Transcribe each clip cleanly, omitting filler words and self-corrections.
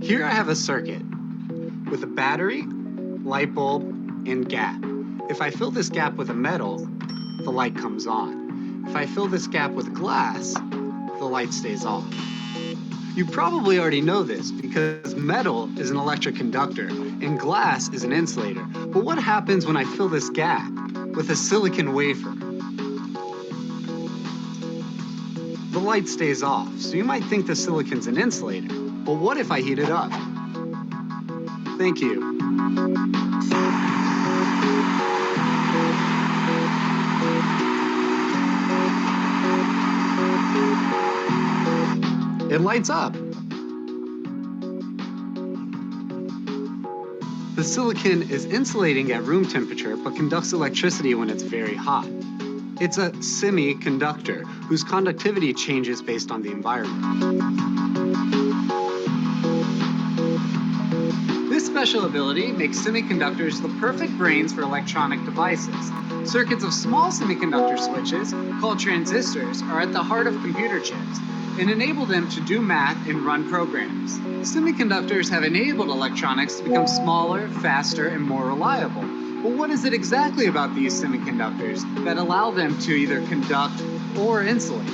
Here I have a circuit with a battery, light bulb, and gap. If I fill this gap with a metal, the light comes on. If I fill this gap with glass, the light stays off. You probably already know this because metal is an electric conductor and glass is an insulator. But what happens when I fill this gap with a silicon wafer? The light stays off, so you might think the silicon's an insulator. But what if I heat it up? Thank you. It lights up. The silicon is insulating at room temperature but conducts electricity when it's very hot. It's a semiconductor whose conductivity changes based on the environment. This special ability makes semiconductors the perfect brains for electronic devices. Circuits of small semiconductor switches, called transistors, are at the heart of computer chips and enable them to do math and run programs. Semiconductors have enabled electronics to become smaller, faster, and more reliable. But what is it exactly about these semiconductors that allow them to either conduct or insulate?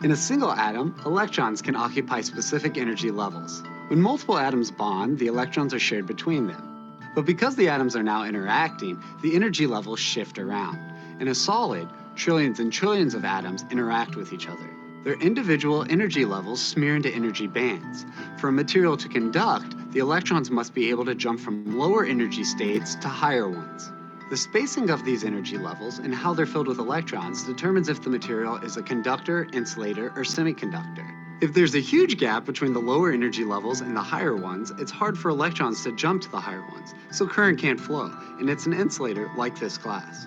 In a single atom, electrons can occupy specific energy levels. When multiple atoms bond, the electrons are shared between them. But because the atoms are now interacting, the energy levels shift around. In a solid, trillions and trillions of atoms interact with each other. Their individual energy levels smear into energy bands. For a material to conduct, the electrons must be able to jump from lower energy states to higher ones. The spacing of these energy levels and how they're filled with electrons determines if the material is a conductor, insulator, or semiconductor. If there's a huge gap between the lower energy levels and the higher ones, it's hard for electrons to jump to the higher ones, so current can't flow, and it's an insulator like this glass.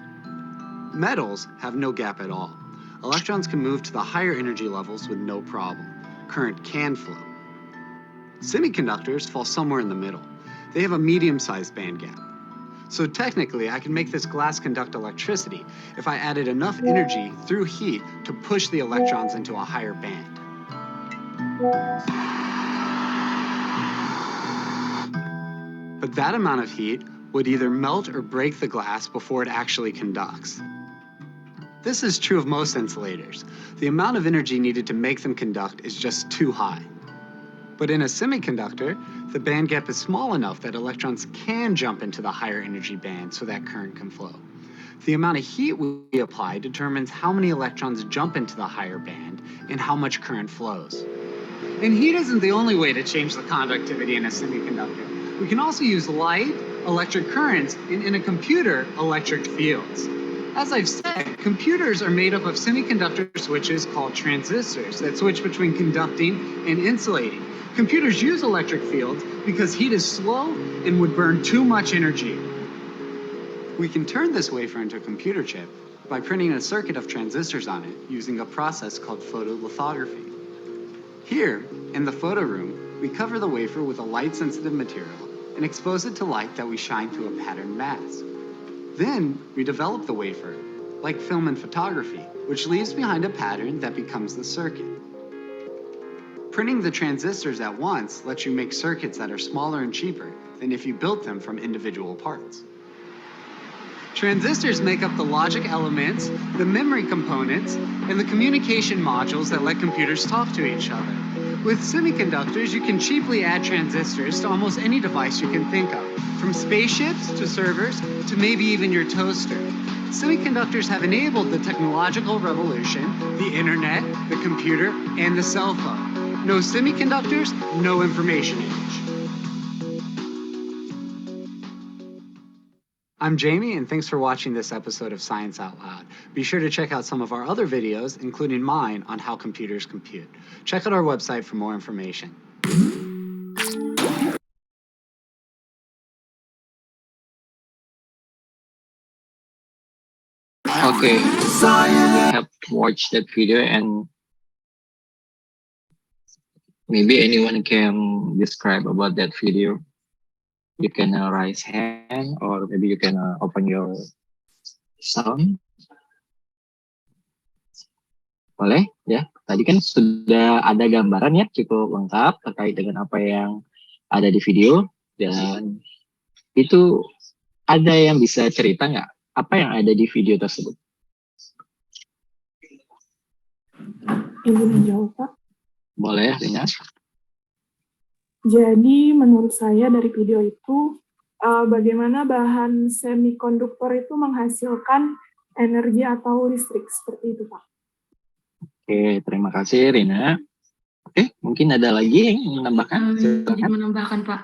Metals have no gap at all. Electrons can move to the higher energy levels with no problem. Current can flow. Semiconductors fall somewhere in the middle. They have a medium-sized band gap. So technically, I can make this glass conduct electricity if I added enough energy through heat to push the electrons into a higher band. But that amount of heat would either melt or break the glass before it actually conducts. This is true of most insulators. The amount of energy needed to make them conduct is just too high. But in a semiconductor, the band gap is small enough that electrons can jump into the higher energy band so that current can flow. The amount of heat we apply determines how many electrons jump into the higher band and how much current flows. And heat isn't the only way to change the conductivity in a semiconductor. We can also use light, electric currents, and in a computer, electric fields. As I've said, computers are made up of semiconductor switches called transistors that switch between conducting and insulating. Computers use electric fields because heat is slow and would burn too much energy. We can turn this wafer into a computer chip by printing a circuit of transistors on it using a process called photolithography. Here, in the photo room, we cover the wafer with a light-sensitive material and expose it to light that we shine through a patterned mask. Then, we develop the wafer, like film and photography, which leaves behind a pattern that becomes the circuit. Printing the transistors at once lets you make circuits that are smaller and cheaper than if you built them from individual parts. Transistors make up the logic elements, the memory components, and the communication modules that let computers talk to each other. With semiconductors, you can cheaply add transistors to almost any device you can think of, from spaceships to servers to maybe even your toaster. Semiconductors have enabled the technological revolution, the internet, the computer, and the cell phone. No semiconductors, no information age. I'm Jamie, and thanks for watching this episode of Science Out Loud. Be sure to check out some of our other videos, including mine on how computers compute. Check out our website for more information. Okay, I have watched that video, and maybe anyone can describe about that video. You can raise hand, or maybe you can open your sound. Boleh ya. Tadi kan sudah ada gambaran ya cukup lengkap terkait dengan apa yang ada di video, dan itu ada yang bisa cerita nggak apa yang ada di video tersebut? Izin menjawab, Pak. Boleh, Rina? Jadi menurut saya dari video itu bagaimana bahan semikonduktor itu menghasilkan energi atau listrik seperti itu, Pak. Oke, terima kasih Rina. Oke, mungkin ada lagi yang ingin menambahkan? Jadi Silakan. menambahkan, Pak.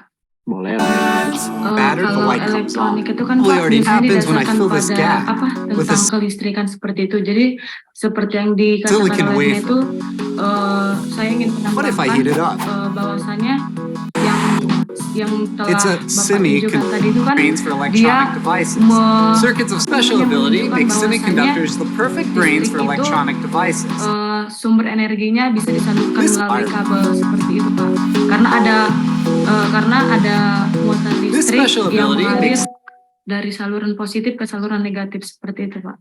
Boleh. Matter, the Kalau light comes on. elektronik itu kan Probably Pak already biasanya happens when I didasarkan fill this pada gap with tentang a kelistrikan seperti itu. Jadi seperti yang silicon dikatakan oleh Rina wafer. itu, saya ingin What if I menambahkan heat it up? bahwasanya yang telah It's a Bapak tunjukkan tadi itu kan brains for dia electronic devices. Circuits of special ability make semiconductors the perfect brains for electronic devices. sumber energinya bisa disalurkan This melalui wire. kabel seperti itu, Pak. Karena ada muatan This listrik special yang ability mengalir makes dari saluran positif ke saluran negatif seperti itu, Pak.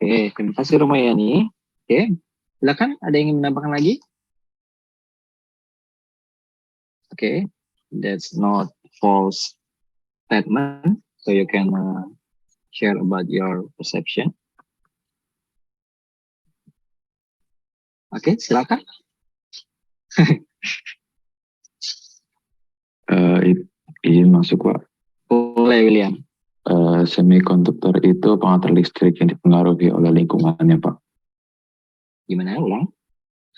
Oke, terima kasih Romayani. Oke, silakan ada yang ingin menambahkan lagi? Oke, that's not false statement, so you can share about your perception. Oke, silakan. Izin masuk, Pak. Boleh, William. Semikonduktor itu pengantar listrik yang dipengaruhi oleh lingkungannya, Pak. Gimana, ulang?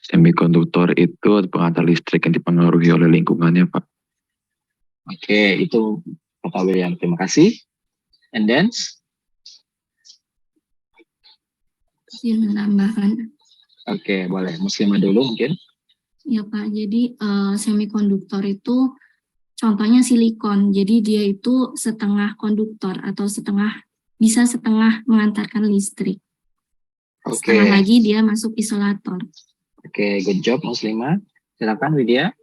Semikonduktor itu pengantar listrik yang dipengaruhi oleh lingkungannya, Pak. Oke, itu Bapak William. Terima kasih. And then? Izin menambahkan. Oke, boleh. Muslimah dulu mungkin. Ya Pak, jadi semikonduktor itu contohnya silikon. Jadi dia itu setengah konduktor atau bisa setengah mengantarkan listrik. Oke. Setengah lagi dia masuk isolator. Oke, good job Muslimah. Silakan Widya.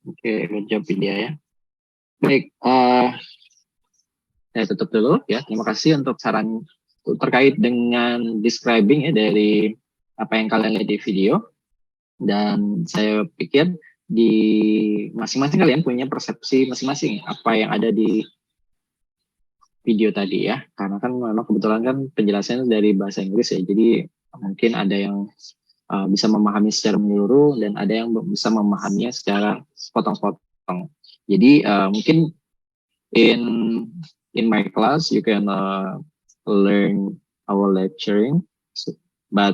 Oke, good job Widya ya. Baik, saya tutup dulu ya. Terima kasih untuk saran terkait dengan describing ya dari apa yang kalian lihat di video. Dan saya pikir di masing-masing kalian punya persepsi masing-masing apa yang ada di video tadi ya. Karena kan memang kebetulan kan penjelasannya dari bahasa Inggris ya. Jadi mungkin ada yang bisa memahami secara menyeluruh dan ada yang bisa memahaminya secara sepotong-sepotong. Jadi mungkin in my class you can learn our lecturing, but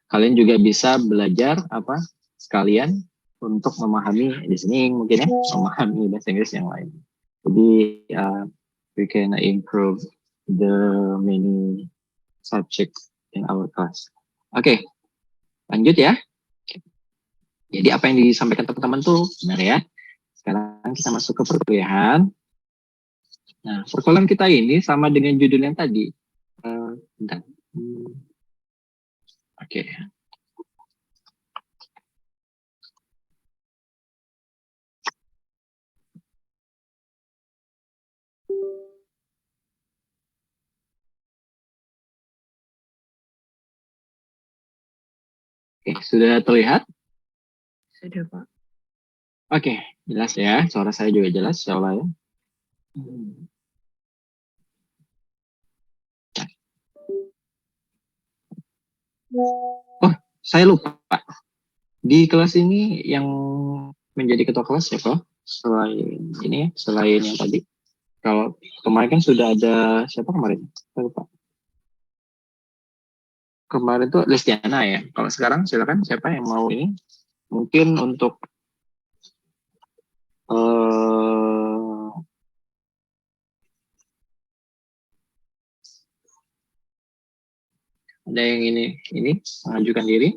kalian juga bisa belajar sekalian untuk memahami listening mungkin ya, memahami bahasa Inggris yang lain. Jadi we can improve the many subjects in our class. Oke, lanjut ya. Jadi apa yang disampaikan teman-teman tuh benar ya. Sekarang kita masuk ke perkuliahan. Nah, perkuliahan kita ini sama dengan judul yang tadi. Bentar. Oke. Oke, sudah terlihat? Sudah, Pak. Oke, jelas ya. Suara saya juga jelas, insya Allah ya. Oh, saya lupa. Di kelas ini yang menjadi ketua kelas siapa? Selain ini ya, selain yang tadi. Kalau kemarin kan sudah ada, siapa kemarin? Saya lupa. Kemarin tuh Lestiana ya. Kalau sekarang silakan siapa yang mau ini? Mungkin untuk Ada yang ini mengajukan diri?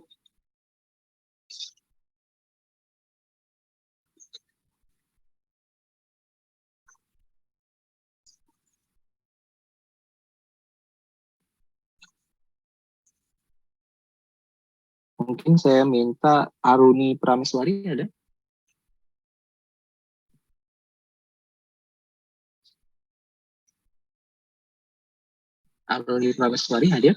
Mungkin saya minta Aruni Prameswari ada? Aruni Prameswari hadir?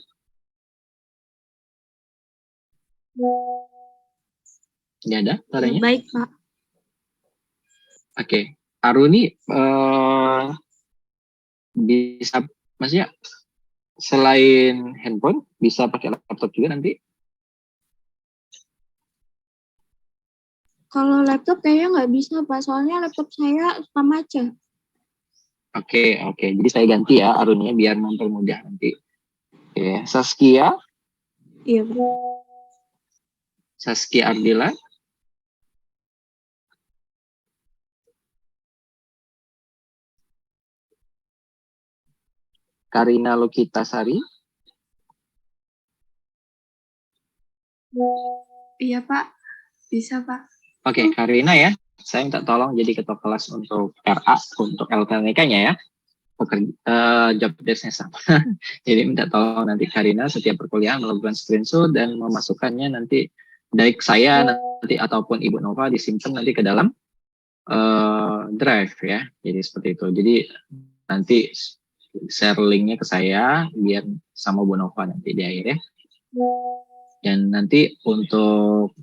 Ini ada suaranya? Baik, Pak. Oke. Aruni bisa, maksudnya selain handphone bisa pakai laptop juga nanti? Kalau laptop kayaknya nggak bisa, Pak. Soalnya laptop saya suka macet. Oke. Jadi saya ganti ya Aruninya biar mempermudah nanti. Oke. Saskia Iya, Pak. Saskia Ardila. Karina Lokitasari. Iya, Pak. Bisa, Pak. Oke, Karina ya. Saya minta tolong jadi ketua kelas untuk RA, untuk LKNK-nya ya. Job desk-nya sama. Jadi minta tolong nanti Karina setiap perkuliahan melakukan screenshot dan memasukkannya nanti baik saya nanti ataupun Ibu Nova disimpan nanti ke dalam drive ya. Jadi seperti itu. Jadi nanti share linknya ke saya biar sama Bu Nova nanti di akhir ya. Dan nanti untuk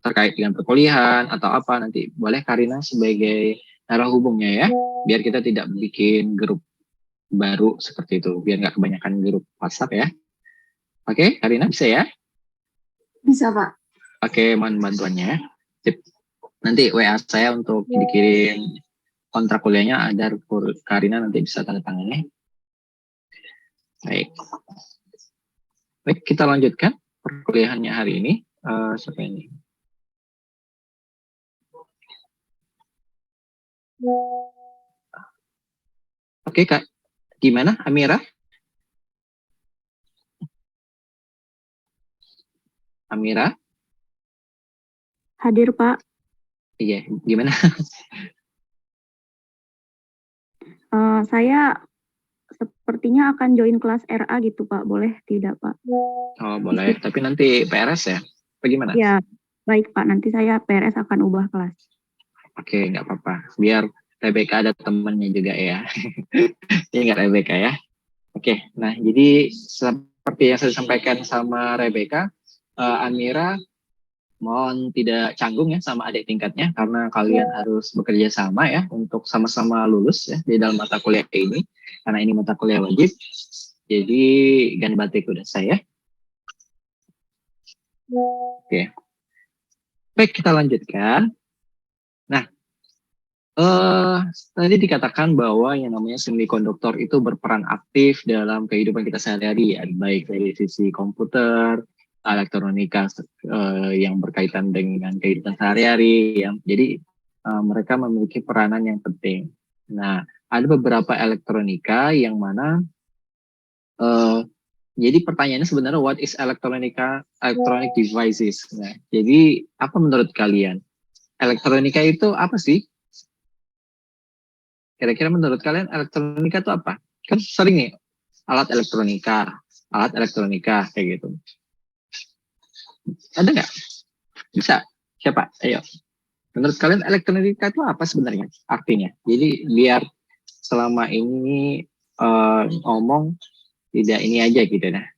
terkait dengan perkuliahan atau apa nanti boleh Karina sebagai narah hubungnya ya, biar kita tidak bikin grup baru seperti itu, biar nggak kebanyakan grup WhatsApp ya. Oke, Karina bisa ya? Bisa, Pak. Oke, mohon bantuannya. Sip. Nanti WA saya untuk dikirim kontrak kuliahnya agar Karina nanti bisa tanda tangannya. Baik. Baik, kita lanjutkan perkuliahannya hari ini. Siapa ini? Oke, Kak. Gimana, Amira? Amira? Hadir, Pak. Iya, gimana? Saya sepertinya akan join kelas RA gitu, Pak. Boleh tidak, Pak? Oh, boleh. Tapi nanti PRS ya? Bagaimana? Ya, baik, Pak. Nanti saya PRS akan ubah kelas. Oke, nggak apa-apa. Biar Rebecca ada temannya juga ya. Ini nggak Rebecca ya. Oke, nah jadi seperti yang saya sampaikan sama Rebecca, Amira mohon tidak canggung ya sama adik tingkatnya karena kalian harus bekerja sama ya untuk sama-sama lulus ya di dalam mata kuliah ini karena ini mata kuliah wajib. Jadi gan batik udah saya. Oke. Baik, kita lanjutkan. Nah, tadi dikatakan bahwa yang namanya semikonduktor itu berperan aktif dalam kehidupan kita sehari-hari, ya, baik dari sisi komputer, elektronika yang berkaitan dengan kehidupan sehari-hari. Ya. Jadi mereka memiliki peranan yang penting. Nah, ada beberapa elektronika yang mana jadi pertanyaannya sebenarnya what is electronic devices? Nah, jadi apa menurut kalian? Elektronika itu apa sih? Kira-kira menurut kalian elektronika itu apa? Kan sering nih alat elektronika kayak gitu. Ada nggak? Bisa? Siapa? Ayo. Menurut kalian elektronika itu apa sebenarnya artinya? Jadi biar selama ini ngomong tidak ini aja gitu nah.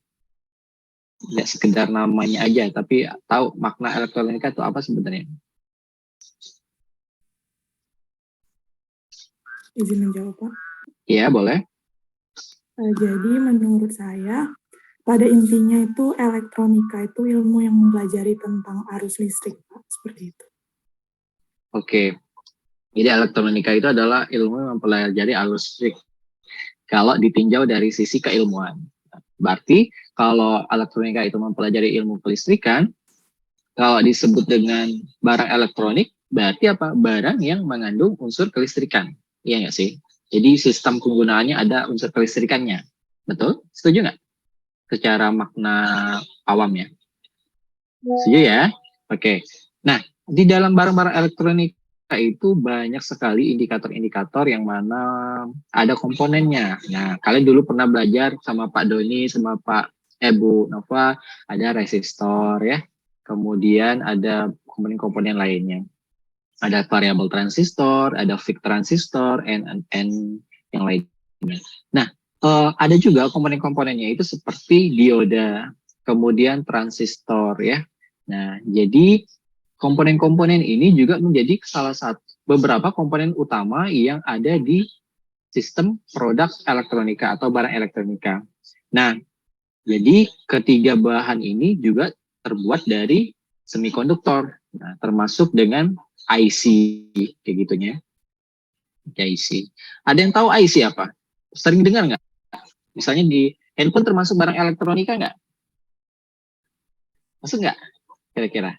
Tidak sekedar namanya aja, tapi tahu makna elektronika itu apa sebenarnya? Izin menjawab, Pak. Iya, boleh. Jadi menurut saya, pada intinya itu elektronika itu ilmu yang mempelajari tentang arus listrik, Pak. Seperti itu. Oke. Jadi elektronika itu adalah ilmu yang mempelajari arus listrik. Kalau ditinjau dari sisi keilmuan. Berarti kalau elektronika itu mempelajari ilmu kelistrikan, kalau disebut dengan barang elektronik, berarti apa? Barang yang mengandung unsur kelistrikan. Iya nggak sih? Jadi sistem penggunaannya ada unsur kelistrikannya. Betul? Setuju nggak? secara makna awam ya. Setuju ya? Oke. Nah, di dalam barang-barang elektronika itu banyak sekali indikator-indikator yang mana ada komponennya. Nah, kalian dulu pernah belajar sama Pak Doni, sama Bu Nova, ada resistor ya. Kemudian ada komponen-komponen lainnya. Ada variabel transistor, ada fixed transistor, and yang lainnya. Nah, ada juga komponen-komponennya itu seperti dioda, kemudian transistor ya. Nah, jadi komponen-komponen ini juga menjadi salah satu beberapa komponen utama yang ada di sistem produk elektronika atau barang elektronika. Nah, jadi ketiga bahan ini juga terbuat dari semikonduktor, nah, termasuk dengan IC kayak gitunya. IC. Ada yang tahu IC apa? Sering dengar nggak? Misalnya di handphone termasuk barang elektronika nggak? Masuk nggak? Kira-kira?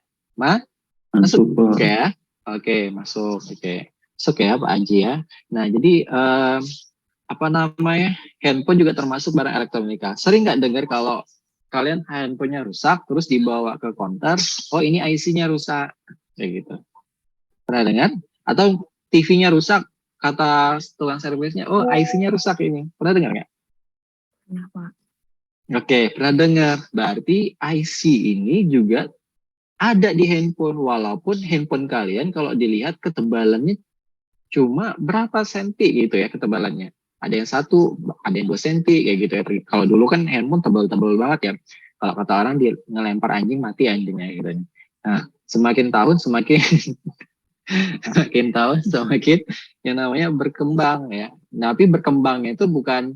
Masuk ya? Oke, masuk. Oke. Masuk ya Pak Aji ya. Nah, jadi apa namanya? Handphone juga termasuk barang elektronika. Sering nggak dengar kalau kalian handphonenya rusak, terus dibawa ke counter, oh ini IC-nya rusak, kayak gitu. Pernah dengar? Atau TV-nya rusak, kata tukang servisnya, oh IC-nya rusak ini. Pernah dengar nggak? Pernah, Pak. Oke, pernah dengar. Berarti IC ini juga ada di handphone, walaupun handphone kalian kalau dilihat ketebalannya cuma berapa senti gitu ya ketebalannya. Ada yang 1, ada yang 2 senti kayak gitu ya. Kalau dulu kan handphone tebal-tebal banget ya. Kalau kata orang dia ngelempar anjing mati anjingnya gitu. Nah, semakin tahun semakin semakin tahun semakin yang namanya berkembang ya. Nah, tapi berkembangnya itu bukan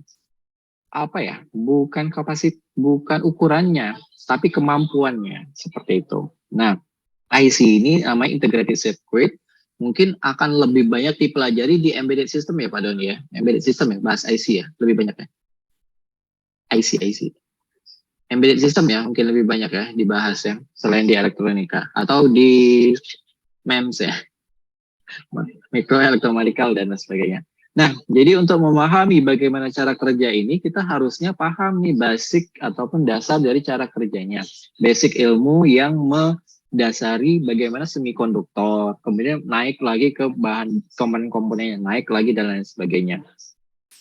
apa ya? Bukan kapasitas, bukan ukurannya, tapi kemampuannya seperti itu. Nah, IC ini namanya integrated circuit, mungkin akan lebih banyak dipelajari di embedded system ya Pak Doni ya. Embedded system ya, bahas IC ya, lebih banyak ya. IC. Embedded system ya, mungkin lebih banyak ya dibahas ya, selain di elektronika. Atau di MEMS ya, mikro elektromedical dan sebagainya. Nah, jadi untuk memahami bagaimana cara kerja ini, kita harusnya paham nih basic ataupun dasar dari cara kerjanya. Basic ilmu yang mendasari bagaimana semikonduktor, kemudian naik lagi ke bahan komponen-komponennya, naik lagi dan lain sebagainya.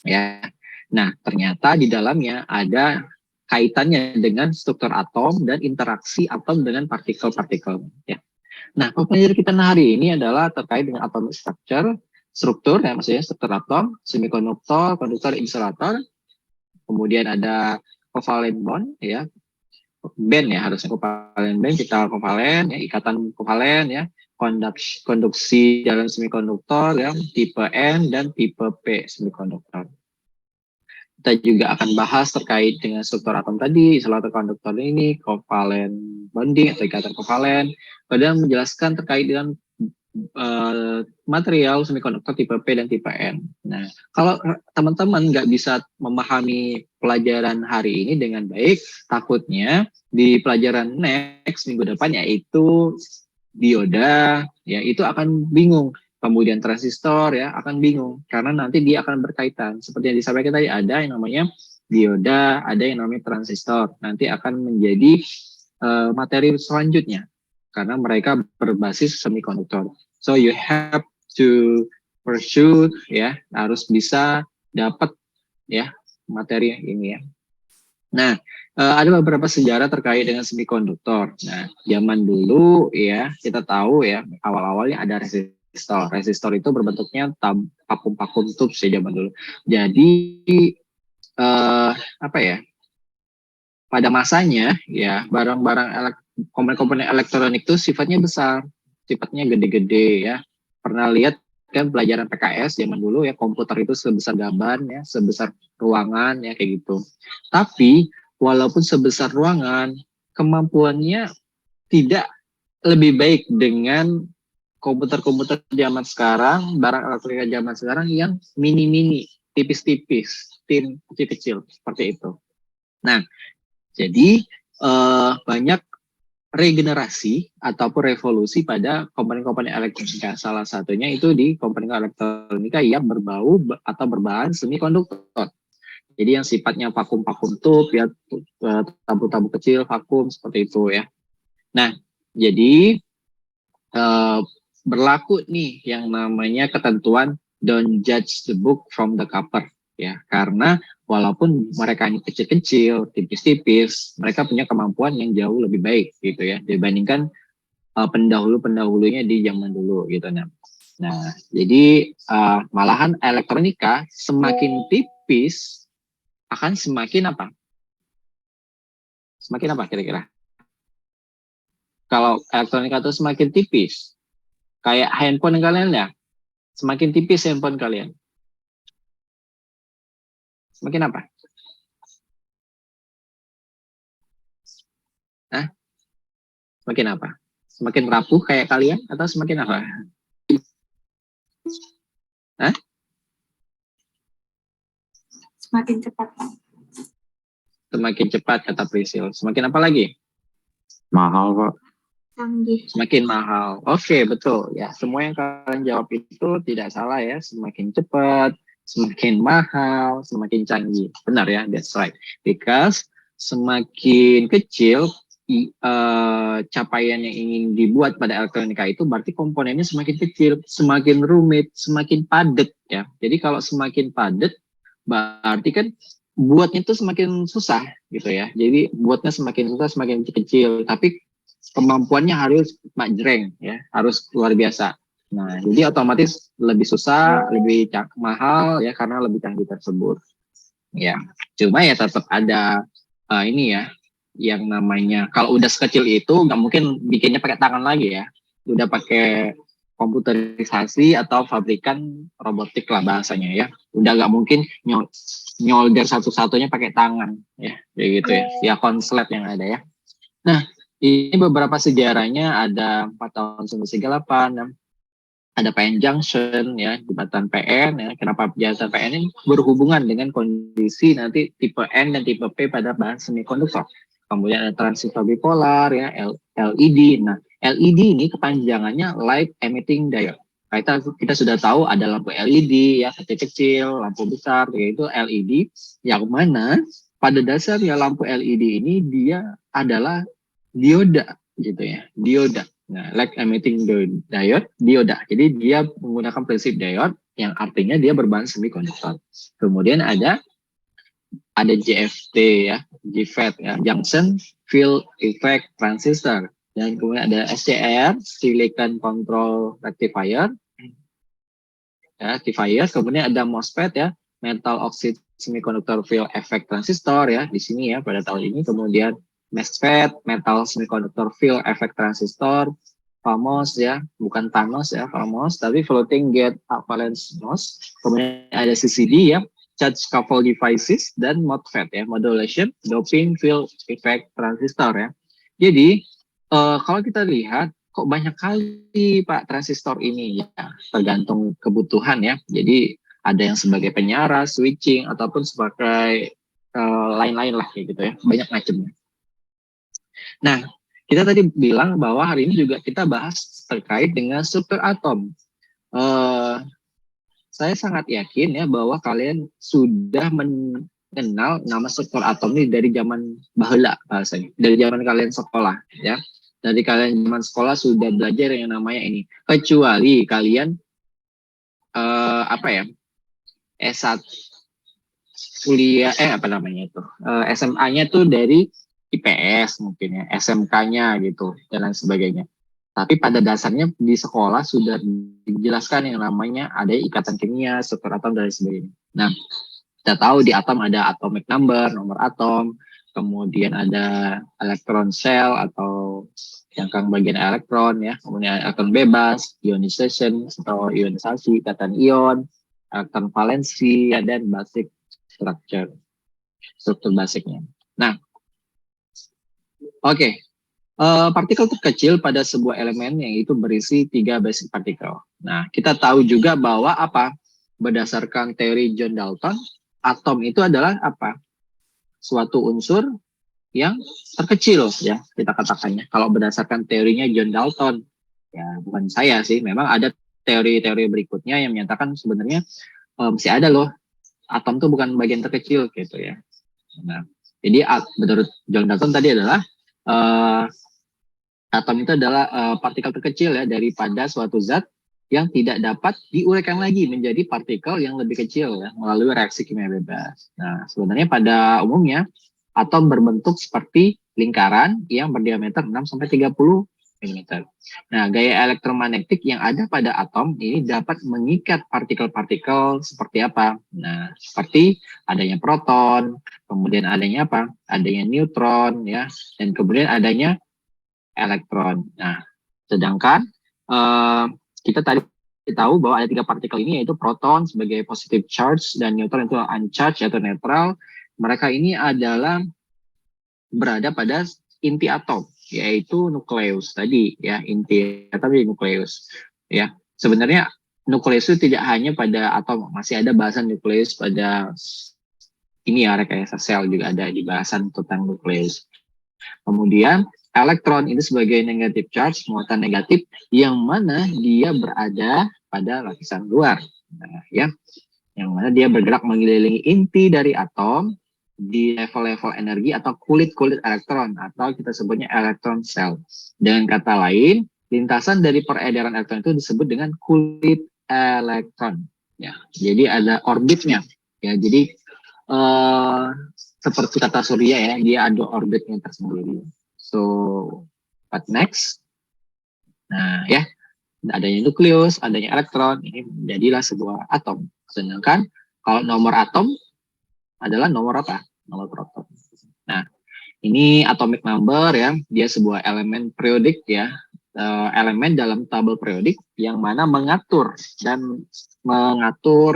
Ya. Nah, ternyata di dalamnya ada kaitannya dengan struktur atom dan interaksi atom dengan partikel-partikel. Ya. Nah, pembelajaran kita hari ini adalah terkait dengan atomic structure, struktur ya, maksudnya struktur atom, semikonduktor, konduktor, insulator. Kemudian ada covalent bond ya, band ya, harusnya covalent band, kita kovalen ya, ikatan kovalen ya, konduksi dalam semikonduktor ya, tipe N dan tipe P semikonduktor. Kita juga akan bahas terkait dengan struktur atom tadi, insulator, konduktor ini, covalent bonding atau ikatan kovalen, kemudian menjelaskan terkait dengan material semikonduktor tipe P dan tipe N. Nah, kalau teman-teman nggak bisa memahami pelajaran hari ini dengan baik, takutnya di pelajaran next minggu depan yaitu dioda, ya itu akan bingung. Kemudian transistor ya akan bingung karena nanti dia akan berkaitan. Seperti yang disampaikan tadi ada yang namanya dioda, ada yang namanya transistor. Nanti akan menjadi materi selanjutnya karena mereka berbasis semikonduktor. So you have to pursue ya, harus bisa dapat ya materi ini ya. Nah, ada beberapa sejarah terkait dengan semikonduktor. Nah, zaman dulu ya kita tahu ya awal-awalnya ada resistor. Resistor itu berbentuknya vakum tube sih zaman dulu. Jadi apa ya? Pada masanya ya barang-barang komponen elektronik itu sifatnya besar, sifatnya gede-gede ya. Pernah lihat kan pelajaran PKS zaman dulu ya, komputer itu sebesar gaban ya, sebesar ruangan ya kayak gitu. Tapi walaupun sebesar ruangan, kemampuannya tidak lebih baik dengan komputer-komputer zaman sekarang, barang elektronika zaman sekarang yang mini-mini, tipis-tipis, tim kecil-kecil seperti itu. Nah, jadi banyak regenerasi ataupun revolusi pada komponen-komponen elektronika. Salah satunya itu di komponen elektronika yang berbau atau berbahan semikonduktor. Jadi yang sifatnya vakum tuh ya tabung-tabung kecil vakum seperti itu ya. Nah, jadi berlaku nih yang namanya ketentuan don't judge the book from the cover ya, karena walaupun mereka ini kecil-kecil, tipis-tipis, mereka punya kemampuan yang jauh lebih baik gitu ya dibandingkan pendahulu-pendahulunya di zaman dulu gitu. Nah, jadi malahan elektronika semakin tipis akan semakin apa? Semakin apa kira-kira? Kalau elektronika itu semakin tipis, kayak handphone kalian ya, semakin tipis handphone kalian. Semakin apa? Hah? Semakin apa? Semakin rapuh kayak kalian atau semakin apa? Hah? Semakin cepat, Pak. Semakin cepat kata Prisil. Semakin apa lagi? Mahal, Pak. Canggih. Semakin mahal. Oke, betul. Ya, semua yang kalian jawab itu tidak salah ya. Semakin cepat, semakin mahal, semakin canggih. Benar ya, that's right. Because semakin kecil capaian yang ingin dibuat pada elektronika itu berarti komponennya semakin kecil, semakin rumit, semakin padat ya. Jadi kalau semakin padat berarti kan buatnya itu semakin susah gitu ya. Jadi buatnya semakin susah, semakin kecil, tapi kemampuannya harus majreng ya, harus luar biasa. Nah, jadi otomatis lebih susah, lebih mahal ya karena lebih canggih tersebut. Ya, cuma ya tetap ada ini ya, yang namanya kalau udah sekecil itu nggak mungkin bikinnya pakai tangan lagi ya, udah pakai komputerisasi atau fabrikan robotik lah bahasanya ya, udah nggak mungkin nyolder satu-satunya pakai tangan ya, kayak gitu ya, ya konslet yang ada ya. Nah, ini beberapa sejarahnya, ada 4 tahun 1938, ada PN Junction ya, jembatan PN ya. Kenapa jembatan PN ini berhubungan dengan kondisi nanti tipe N dan tipe P pada bahan semikonduktor. Kemudian ada transistor bipolar ya, LED. Nah, LED ini kepanjangannya light emitting diode. Kita sudah tahu ada lampu LED ya, kecil-kecil, lampu besar, yaitu LED, yang mana pada dasarnya lampu LED ini dia adalah dioda gitu ya, dioda. Nah, light emitting diode, dioda. Jadi dia menggunakan prinsip diode yang artinya dia berbahan semikonduktor. Kemudian ada JFT ya, JFET ya, junction field effect transistor. Dan kemudian ada SCR, silicon control rectifier. Ya, rectifier. Kemudian ada MOSFET ya, metal oxide semiconductor field effect transistor ya, di sini ya pada tahun ini. Kemudian MESFET, metal semiconductor field effect transistor, FAMOS ya, bukan Thanos ya, FAMOS, tapi floating gate valence MOS. Kemudian ada CCD ya, charge coupled devices, dan MOSFET ya, modulation doping field effect transistor ya. Jadi kalau kita lihat kok banyak kali Pak transistor ini ya, tergantung kebutuhan ya. Jadi ada yang sebagai penyaras, switching, ataupun sebagai lain-lain lah kayak gitu ya, banyak macamnya. Nah, kita tadi bilang bahwa hari ini juga kita bahas terkait dengan struktur atom. Saya sangat yakin ya bahwa kalian sudah mengenal nama struktur atom ini dari zaman baheula bahasanya, dari zaman kalian sekolah ya. Dari kalian zaman sekolah sudah belajar yang namanya ini. Kecuali kalian S1 kuliah SMA-nya tuh dari IPS mungkin ya, SMK-nya gitu dan lain sebagainya. Tapi pada dasarnya di sekolah sudah dijelaskan yang namanya ada ikatan kimia, struktur atom dan lain sebagainya. Nah, kita tahu di atom ada atomic number, nomor atom, kemudian ada elektron shell atau jangkang bagian elektron ya, kemudian elektron bebas, ionization atau ionisasi, ikatan ion, elektron valensi ya, dan basic structure, struktur basicnya. Nah, oke. Partikel terkecil pada sebuah elemen yang itu berisi 3 basic partikel. Nah, kita tahu juga bahwa apa? Berdasarkan teori John Dalton, atom itu adalah apa? Suatu unsur yang terkecil ya, kita katakannya. Kalau berdasarkan teorinya John Dalton, ya bukan saya sih, memang ada teori-teori berikutnya yang menyatakan sebenarnya masih ada loh atom itu bukan bagian terkecil gitu ya. Nah, jadi menurut John Dalton tadi adalah atom itu adalah partikel terkecil ya daripada suatu zat yang tidak dapat diuraikan lagi menjadi partikel yang lebih kecil ya melalui reaksi kimia bebas. Nah, sebenarnya pada umumnya atom berbentuk seperti lingkaran yang berdiameter 6 sampai 30 mm. Nah, gaya elektromagnetik yang ada pada atom ini dapat mengikat partikel-partikel seperti apa? Nah, seperti adanya proton, kemudian adanya apa? Adanya neutron ya, dan kemudian adanya elektron. Nah, sedangkan kita tadi tahu bahwa ada 3 partikel ini, yaitu proton sebagai positive charge dan neutron itu uncharged atau netral. Mereka ini adalah berada pada inti atom, yaitu nukleus tadi ya, inti atom di nukleus ya. Sebenarnya nukleus itu tidak hanya pada atom, masih ada bahasan nukleus pada ini ya, rekayasa sel juga ada di bahasan tentang nukleus. Kemudian elektron itu sebagai negative charge, muatan negatif, yang mana dia berada pada lapisan luar. Nah, ya, yang mana dia bergerak mengelilingi inti dari atom di level-level energi atau kulit-kulit elektron, atau kita sebutnya elektron cell. Dengan kata lain, lintasan dari peredaran elektron itu disebut dengan kulit elektron. Ya, jadi ada orbitnya. Ya, jadi seperti tata surya ya, dia ada orbitnya tersendiri. So, what next? Nah, ya, adanya nukleus, adanya elektron, ini menjadilah sebuah atom. Sedangkan kalau nomor atom adalah nomor apa? Nomor proton. Nah, ini atomic number ya, dia sebuah elemen periodik ya, elemen dalam tabel periodik yang mana mengatur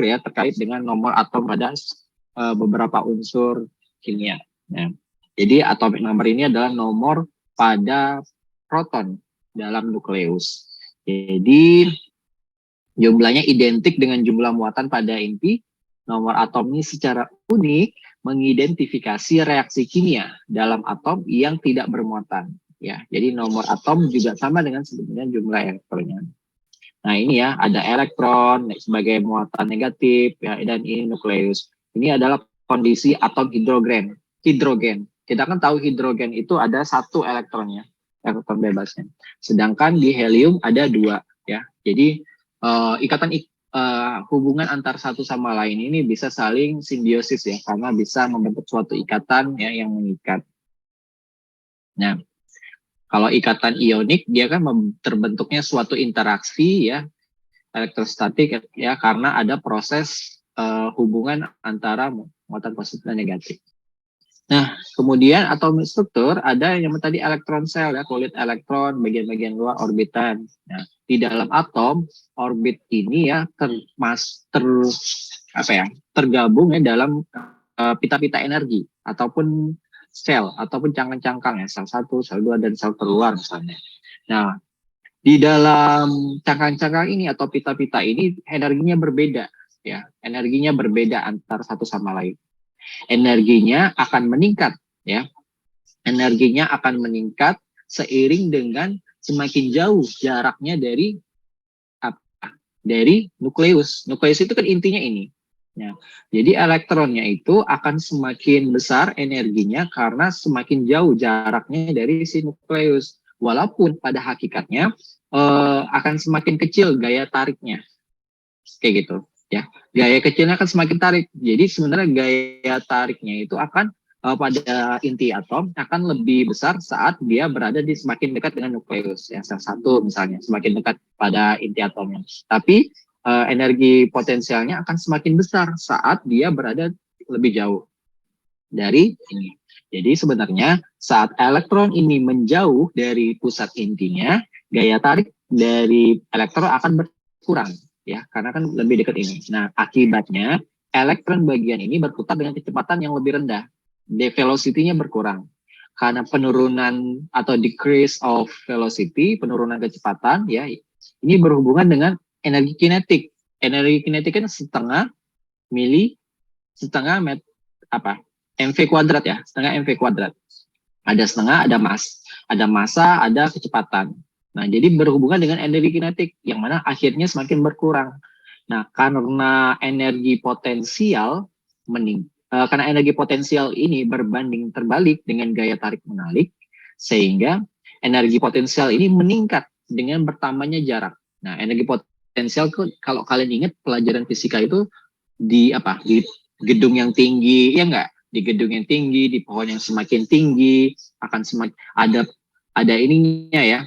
ya terkait dengan nomor atom pada beberapa unsur kimia. Nah, jadi atomic number ini adalah nomor pada proton dalam nukleus. Jadi jumlahnya identik dengan jumlah muatan pada inti. Nomor atom ini secara unik mengidentifikasi reaksi kimia dalam atom yang tidak bermuatan. Ya, jadi nomor atom juga sama dengan sebenarnya jumlah elektronnya. Nah, ini ya, ada elektron sebagai muatan negatif ya, dan ini nukleus. Ini adalah kondisi atom hidrogen. Kita kan tahu hidrogen itu ada 1 elektronnya, elektron bebasnya. Sedangkan di helium ada 2 ya. Jadi hubungan antar satu sama lain ini bisa saling simbiosis ya, karena bisa membentuk suatu ikatan ya yang mengikat. Nah, kalau ikatan ionik dia kan terbentuknya suatu interaksi ya elektrostatik ya, karena ada proses hubungan antara muatan positif dan negatif. Nah, kemudian atomic struktur ada yang tadi elektron sel ya, kulit elektron, bagian-bagian luar orbitan. Nah, di dalam atom, orbit ini ya tergabung ya dalam pita-pita energi ataupun sel ataupun cangkang-cangkang ya, sel 1, sel 2 dan sel terluar misalnya. Nah, di dalam cangkang-cangkang ini atau pita-pita ini energinya berbeda ya, energinya berbeda antar satu sama lain. Energinya akan meningkat ya. Energinya akan meningkat seiring dengan semakin jauh jaraknya dari nukleus. Nukleus itu kan intinya ini. Ya. Jadi elektronnya itu akan semakin besar energinya karena semakin jauh jaraknya dari si nukleus. Walaupun pada hakikatnya akan semakin kecil gaya tariknya. Kayak gitu. Ya, gaya kecilnya akan semakin tarik. Jadi sebenarnya gaya tariknya itu akan pada inti atom akan lebih besar saat dia berada di semakin dekat dengan nukleus. Ya, sel 1 misalnya semakin dekat pada inti atomnya. Tapi energi potensialnya akan semakin besar saat dia berada lebih jauh dari ini. Jadi sebenarnya saat elektron ini menjauh dari pusat intinya, gaya tarik dari elektron akan berkurang. Ya, karena kan lebih dekat ini. Nah, akibatnya elektron bagian ini berputar dengan kecepatan yang lebih rendah. Velocity-nya berkurang. Karena penurunan atau decrease of velocity, penurunan kecepatan, ya, ini berhubungan dengan energi kinetik. Energi kinetik kan mv kuadrat ya, setengah mv kuadrat. Ada setengah, ada massa, ada kecepatan. Nah, jadi berhubungan dengan energi kinetik, yang mana akhirnya semakin berkurang. Nah, karena energi potensial karena energi potensial ini berbanding terbalik dengan gaya tarik menarik, sehingga energi potensial ini meningkat dengan bertambahnya jarak. Nah, energi potensial kalau kalian ingat pelajaran fisika itu di gedung yang tinggi, ya enggak? Di gedung yang tinggi, di pohon yang semakin tinggi akan semakin ada ininya ya,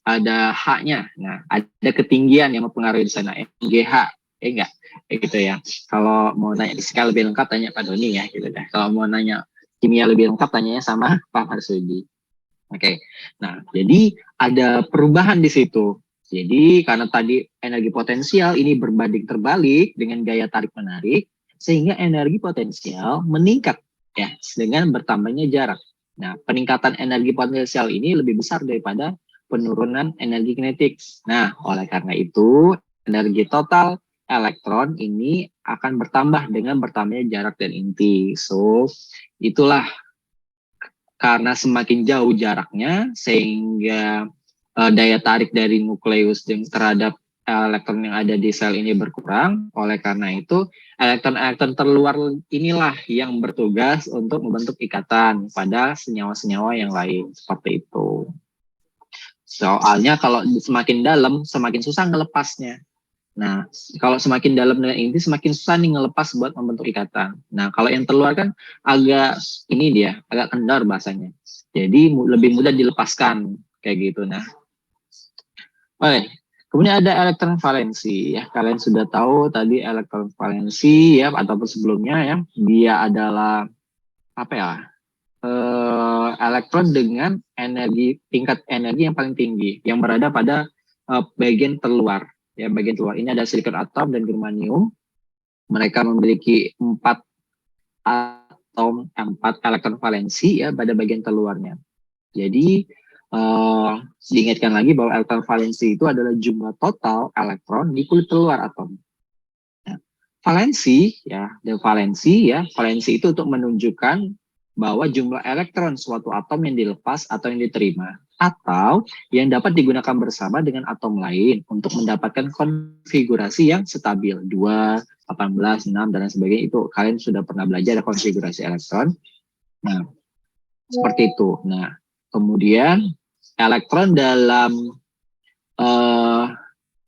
ada H-nya. Nah, ada ketinggian yang mempengaruhi di sana, MGH, enggak? Kayak gitu ya. Kalau mau nanya fisika lebih lengkap tanya Pak Doni ya, gitu deh. Kalau mau nanya kimia lebih lengkap tanyanya sama Pak Marsudi. Oke. Nah, jadi ada perubahan di situ. Jadi karena tadi energi potensial ini berbanding terbalik dengan gaya tarik menarik, sehingga energi potensial meningkat ya dengan bertambahnya jarak. Nah, peningkatan energi potensial ini lebih besar daripada penurunan energi kinetik. Nah, oleh karena itu energi total elektron ini akan bertambah dengan bertambahnya jarak dan inti. So, itulah karena semakin jauh jaraknya sehingga daya tarik dari nukleus terhadap elektron yang ada di sel ini berkurang. Oleh karena itu, elektron-elektron terluar inilah yang bertugas untuk membentuk ikatan pada senyawa-senyawa yang lain. Seperti itu. Soalnya kalau semakin dalam, semakin susah ngelepasnya. Nah, kalau semakin dalam dengan inti, semakin susah nih ngelepas buat membentuk ikatan. Nah, kalau yang terluar kan agak agak kendor bahasanya. Jadi lebih mudah dilepaskan kayak gitu. Nah, oke. Kemudian ada elektron valensi ya. Kalian sudah tahu tadi elektron valensi ya, ataupun sebelumnya ya, dia adalah elektron dengan tingkat energi yang paling tinggi yang berada pada bagian terluar. Ya, bagian luar ini ada silikon atom dan germanium. Mereka memiliki 4 elektron valensi ya pada bagian terluarnya. Jadi diingatkan lagi bahwa elektron valensi itu adalah jumlah total elektron di kulit terluar atom. Nah, valensi itu untuk menunjukkan bahwa jumlah elektron suatu atom yang dilepas atau yang diterima, atau yang dapat digunakan bersama dengan atom lain untuk mendapatkan konfigurasi yang stabil, 2, 18, 6, dan sebagainya. Itu kalian sudah pernah belajar konfigurasi elektron. Nah, seperti itu. Nah, kemudian elektron dalam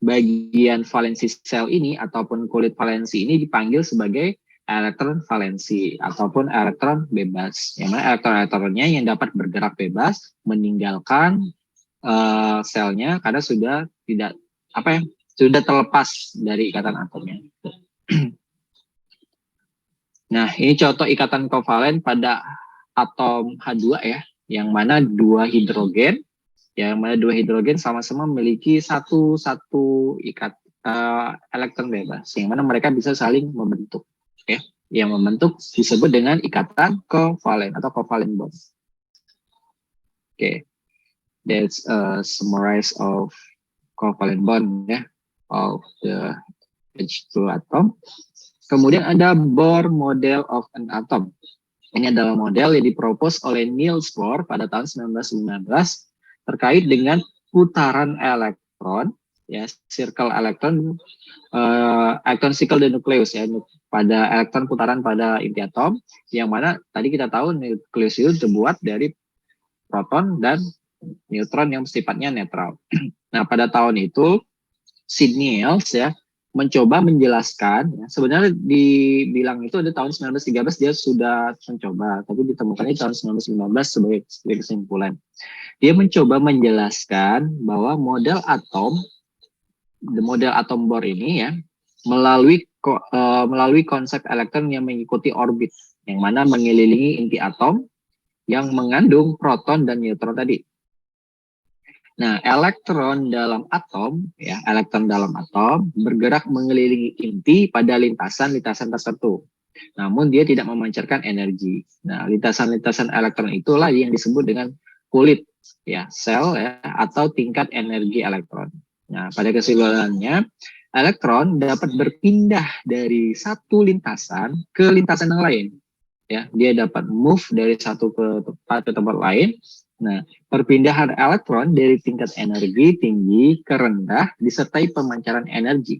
bagian valensi sel ini ataupun kulit valensi ini dipanggil sebagai elektron valensi ataupun elektron bebas. Yang mana elektron-elektronnya yang dapat bergerak bebas meninggalkan selnya karena sudah sudah terlepas dari ikatan atomnya. Nah, ini contoh ikatan kovalen pada atom H2 ya, yang mana dua hidrogen sama-sama memiliki satu elektron bebas, yang mana mereka bisa saling membentuk. Ya, yang membentuk disebut dengan ikatan kovalen atau covalent bond. Okay, that's a summarize of covalent bond ya of the H2 atom. Kemudian ada Bohr model of an atom. Ini adalah model yang dipropos oleh Niels Bohr pada tahun 1915 terkait dengan putaran elektron ya, circle elektron, elektron circle the nucleus ya, pada elektron putaran pada inti atom, yang mana tadi kita tahu nukleus itu terbuat dari proton dan neutron yang sifatnya netral. Nah, pada tahun itu si Niels ya mencoba menjelaskan ya, sebenarnya dibilang itu ada tahun 1913 dia sudah mencoba, tapi ditemukannya tahun 1915 sebagai kesimpulan. Dia mencoba menjelaskan bahwa model atom Bohr ini ya melalui konsep elektron yang mengikuti orbit, yang mana mengelilingi inti atom yang mengandung proton dan neutron tadi. Nah, elektron dalam atom bergerak mengelilingi inti pada lintasan-lintasan tertentu. Namun dia tidak memancarkan energi. Nah, lintasan-lintasan elektron itulah yang disebut dengan kulit ya, sel ya, atau tingkat energi elektron. Nah, pada kesimpulannya, elektron dapat berpindah dari satu lintasan ke lintasan yang lain. Ya, dia dapat move dari satu ke tempat lain. Nah, perpindahan elektron dari tingkat energi tinggi ke rendah disertai pemancaran energi.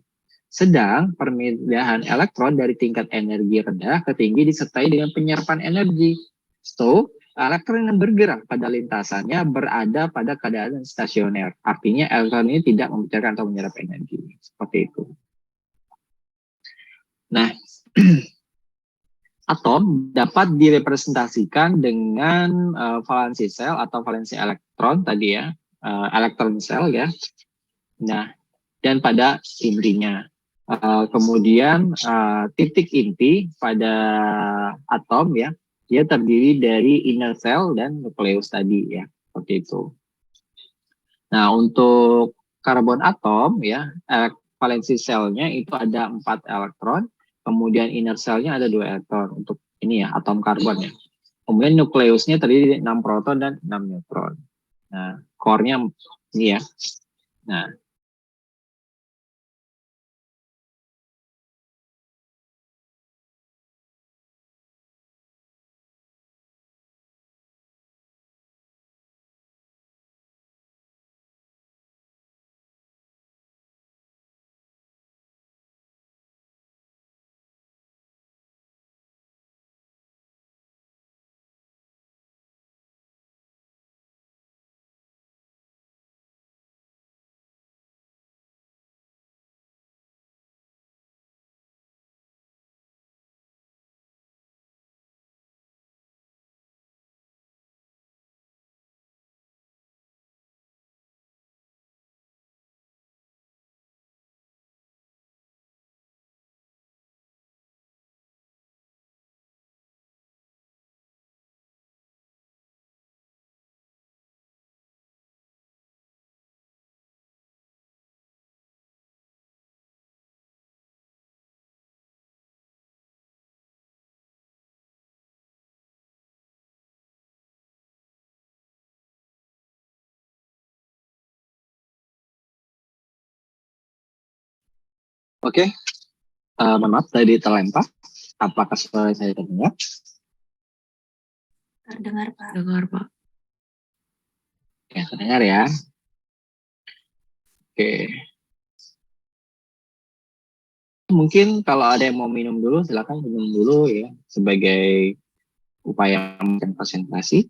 Sedang perpindahan elektron dari tingkat energi rendah ke tinggi disertai dengan penyerapan energi. So, elektron yang bergerak pada lintasannya berada pada keadaan stasioner. Artinya elektron ini tidak membicarakan atau menyerap energi. Seperti itu. Nah, atom dapat direpresentasikan dengan valensi sel atau valensi elektron tadi ya, elektron sel ya. Nah, dan pada intinya. Kemudian titik inti pada atom ya, dia terdiri dari inner cell dan nukleus tadi ya, seperti itu. Nah, untuk karbon atom ya, valensi selnya itu ada 4 elektron, kemudian inner cellnya ada 2 elektron untuk ini ya, atom karbon ya. Kemudian nukleusnya terdiri dari 6 proton dan 6 neutron. Nah, core-nya ini ya. Nah, oke. Mohon maaf tadi terlempar. Apakah suara saya terdengar? Terdengar, Pak. Dengar, Pak. Ya, terdengar ya. Oke. Mungkin kalau ada yang mau minum dulu, silakan minum dulu ya, sebagai upaya memberikan presentasi.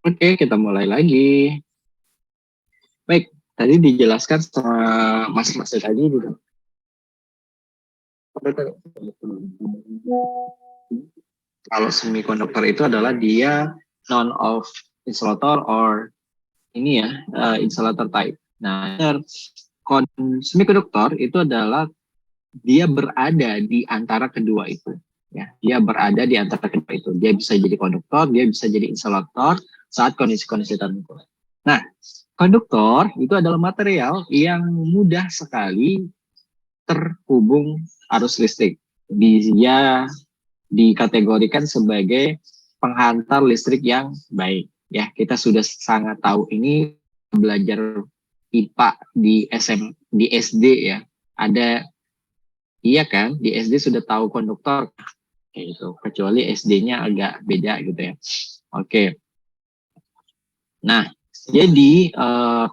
Oke, kita mulai lagi. Baik, tadi dijelaskan sama Mas tadi gitu. Kalau semikonduktor itu adalah dia non of insulator or ini ya, insulator type. Nah, semikonduktor itu adalah dia berada di antara kedua itu. Ya, dia berada di antara kedua itu. Dia bisa jadi konduktor, dia bisa jadi insulator saat kondisi-kondisi tertentu. Nah, konduktor itu adalah material yang mudah sekali terhubung arus listrik. Dia dikategorikan sebagai penghantar listrik yang baik. Ya, kita sudah sangat tahu ini belajar IPA di SD ya. Ada iya kan, di SD sudah tahu konduktor kayak gitu. Kecuali SD-nya agak beda gitu ya. Oke. Nah, jadi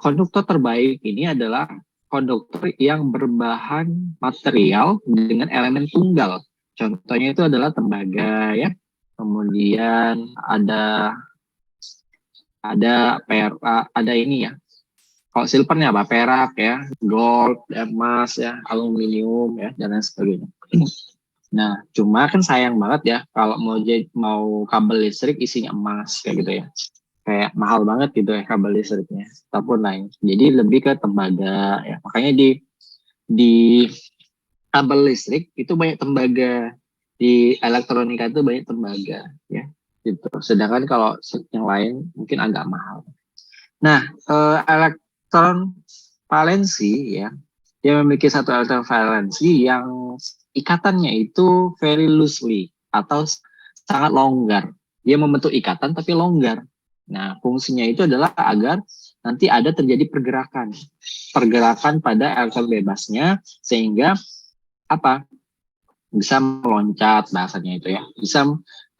konduktor terbaik ini adalah konduktor yang berbahan material dengan elemen tunggal. Contohnya itu adalah tembaga ya. Kemudian ada perak, ada ini ya. Kalau silvernya apa? Perak ya, gold, emas ya, aluminium ya, dan lain sebagainya. Nah, cuma kan sayang banget ya kalau mau kabel listrik isinya emas kayak gitu ya. Kayak mahal banget gitu ya kabel listriknya ataupun lain. Jadi lebih ke tembaga ya. Makanya di kabel listrik itu banyak tembaga, di elektronika itu banyak tembaga ya gitu. Sedangkan kalau yang lain mungkin agak mahal. Nah, elektron valensi ya, dia memiliki satu elektron valensi yang ikatannya itu very loosely atau sangat longgar. Dia membentuk ikatan tapi longgar. Nah, fungsinya itu adalah agar nanti ada terjadi pergerakan pada elektron bebasnya sehingga apa? Bisa meloncat bahasanya itu ya. Bisa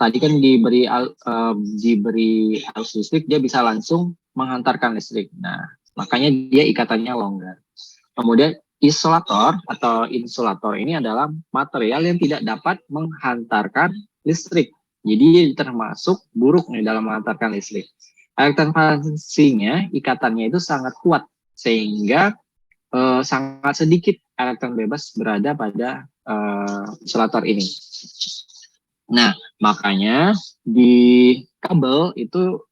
tadi kan diberi arus listrik, dia bisa langsung menghantarkan listrik. Nah, makanya dia ikatannya longgar. Kemudian isolator atau insulator ini adalah material yang tidak dapat menghantarkan listrik. Jadi termasuk buruk nih dalam menghantarkan listrik. Elektron valensinya, ikatannya itu sangat kuat sehingga sangat sedikit elektron bebas berada pada insulator ini. Nah, makanya di kabel itu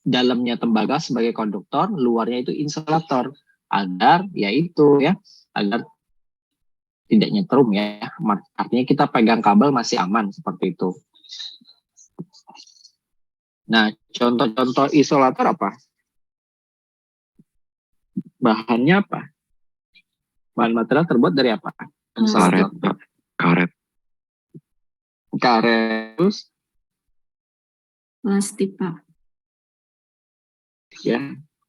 dalamnya tembaga sebagai konduktor, luarnya itu insulator agar agar tidak nyetrum ya. Artinya kita pegang kabel masih aman seperti itu. Nah, contoh-contoh isolator apa? Bahannya apa? Bahan material terbuat dari apa? Karet, Pak. Karet. Terus Plastik, Pak. ya,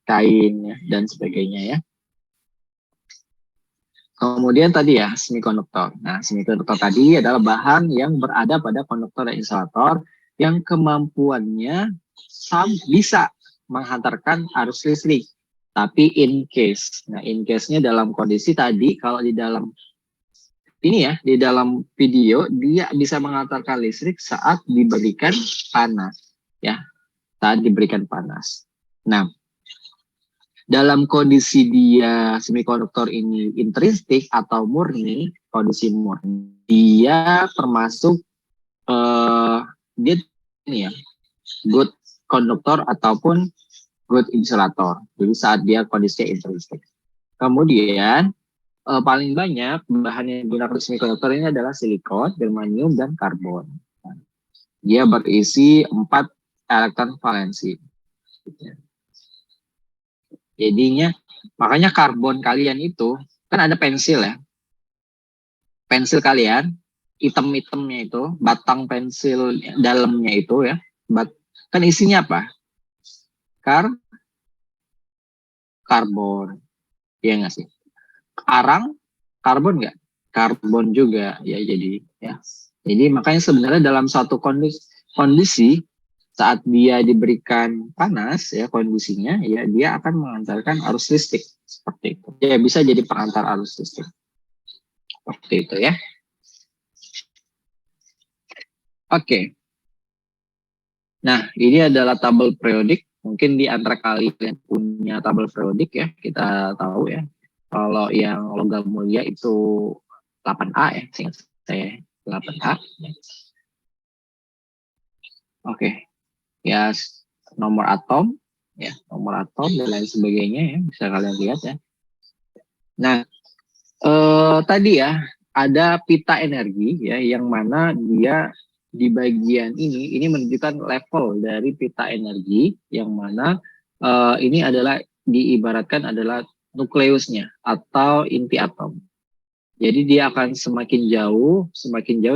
kain ya, dan sebagainya ya. Kemudian tadi ya, semikonduktor. Nah, semikonduktor tadi adalah bahan yang berada pada konduktor dan insulator yang kemampuannya bisa menghantarkan arus listrik. Tapi in case. Nah, in case-nya dalam kondisi tadi, kalau di dalam ini ya, di dalam video, dia bisa menghantarkan listrik saat diberikan panas. Ya, saat diberikan panas. Nah, dalam kondisi dia semikonduktor ini intrinsik atau murni, kondisi murni, dia termasuk dia ini ya, good konduktor ataupun good insulator. Jadi saat dia kondisinya intrinsik. Kemudian paling banyak bahan yang digunakan semikonduktor ini adalah silikon, germanium, dan karbon. Dia berisi 4 elektron valensi. Jadinya, makanya karbon kalian itu, kan ada pensil ya. Pensil kalian, item-itemnya itu, batang pensil dalamnya itu ya. Kan isinya apa? Karbon. Iya nggak sih? Arang, karbon nggak? Karbon juga ya jadi ya. Jadi makanya sebenarnya dalam suatu kondisi saat dia diberikan panas ya kondisinya ya dia akan mengantarkan arus listrik seperti itu. Ya bisa jadi pengantar arus listrik. Seperti itu ya. Oke. Nah, ini adalah tabel periodik. Mungkin di antara kalian punya tabel periodik ya. Kita tahu ya. Kalau yang logam mulia itu 8A ya, seingat saya 8A. Oke. Ya, nomor atom, ya, nomor atom dan lain sebagainya ya, bisa kalian lihat ya. Nah, tadi ya ada pita energi ya, yang mana dia di bagian ini menunjukkan level dari pita energi, yang mana ini adalah diibaratkan adalah nukleusnya atau inti atom. Jadi dia akan semakin jauh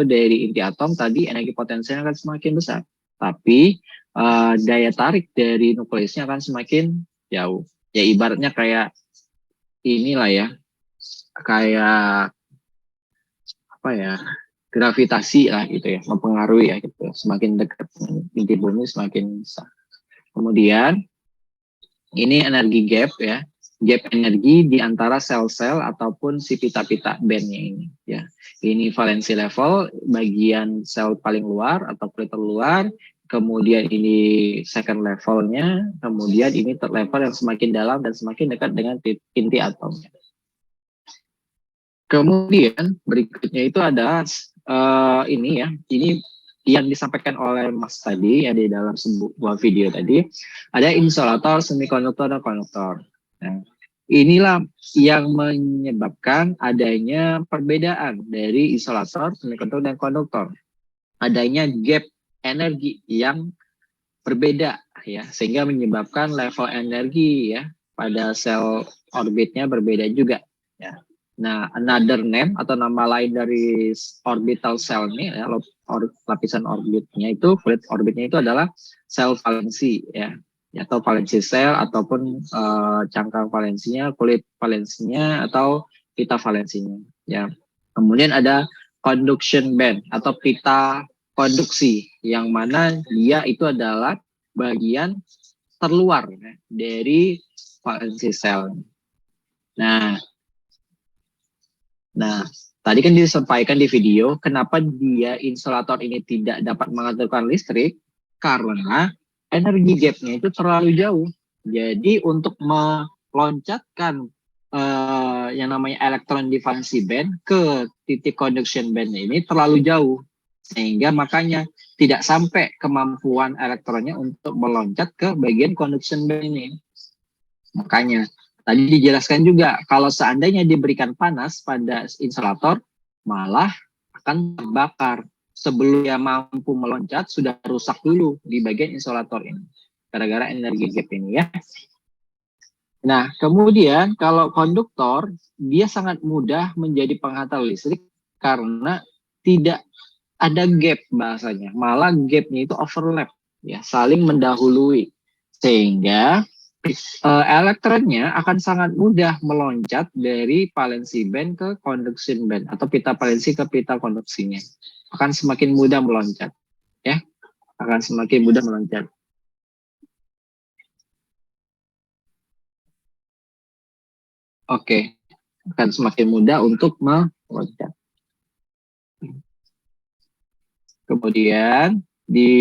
dari inti atom, tadi energi potensialnya akan semakin besar. Tapi daya tarik dari nukleusnya akan semakin jauh. Ya ibaratnya kayak inilah ya, kayak apa ya, gravitasi lah gitu ya, mempengaruhi ya gitu. Semakin dekat inti bumi semakin besar. Kemudian ini energi gap ya, gap energi di antara sel-sel ataupun si pita-pita bandnya ini ya. Ini valensi level bagian sel paling luar atau plate terluar, kemudian ini second levelnya, kemudian ini third level yang semakin dalam dan semakin dekat dengan inti atomnya. Kemudian berikutnya itu ada ini ya, ini yang disampaikan oleh Mas tadi ya di dalam sebuah video tadi, ada insulator, semikonduktor, dan konduktor. Nah, inilah yang menyebabkan adanya perbedaan dari insulator, semikonduktor, dan konduktor. Adanya gap energi yang berbeda ya, sehingga menyebabkan level energi ya pada sel orbitnya berbeda juga ya. Nah, another name atau nama lain dari orbital cell ini ya, lapisan orbitnya itu, kulit orbitnya itu adalah sel valensi ya, atau valensi sel ataupun cangkang valensinya, kulit valensinya atau pita valensinya ya. Kemudian ada conduction band atau pita konduksi, yang mana dia itu adalah bagian terluar ya, dari valensi sel. Nah, tadi kan disampaikan di video, kenapa dia insulator ini tidak dapat menghasilkan listrik, karena energi gapnya itu terlalu jauh. Jadi untuk meloncatkan yang namanya elektron di valensi band ke titik conduction band ini terlalu jauh, sehingga makanya tidak sampai kemampuan elektronnya untuk meloncat ke bagian conduction band ini. Makanya tadi dijelaskan juga, kalau seandainya diberikan panas pada insulator, malah akan terbakar. Sebelum dia mampu meloncat, sudah rusak dulu di bagian insulator ini. Gara-gara energi gap ini ya. Nah, kemudian kalau konduktor, dia sangat mudah menjadi penghantar listrik karena tidak ada gap bahasanya. Malah gapnya itu overlap, ya, saling mendahului. Sehingga elektronnya akan sangat mudah meloncat dari valensi band ke conduction band atau pita valensi ke pita konduksinya. Akan semakin mudah meloncat, ya. Akan semakin mudah meloncat. Oke, akan semakin mudah untuk meloncat. Kemudian di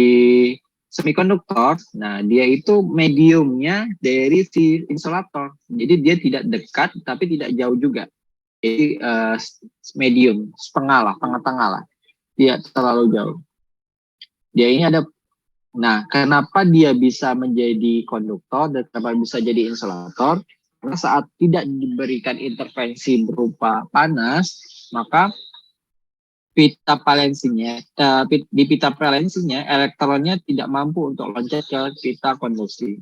semikonduktor, nah dia itu mediumnya dari si insulator. Jadi dia tidak dekat tapi tidak jauh juga. Jadi medium, setengah lah, tengah-tengah lah. Dia terlalu jauh. Dia ini ada, nah kenapa dia bisa menjadi konduktor dan kenapa bisa jadi insulator? Karena saat tidak diberikan intervensi berupa panas, maka pita valensinya, di pita valensinya elektronnya tidak mampu untuk loncat ke pita konduksi.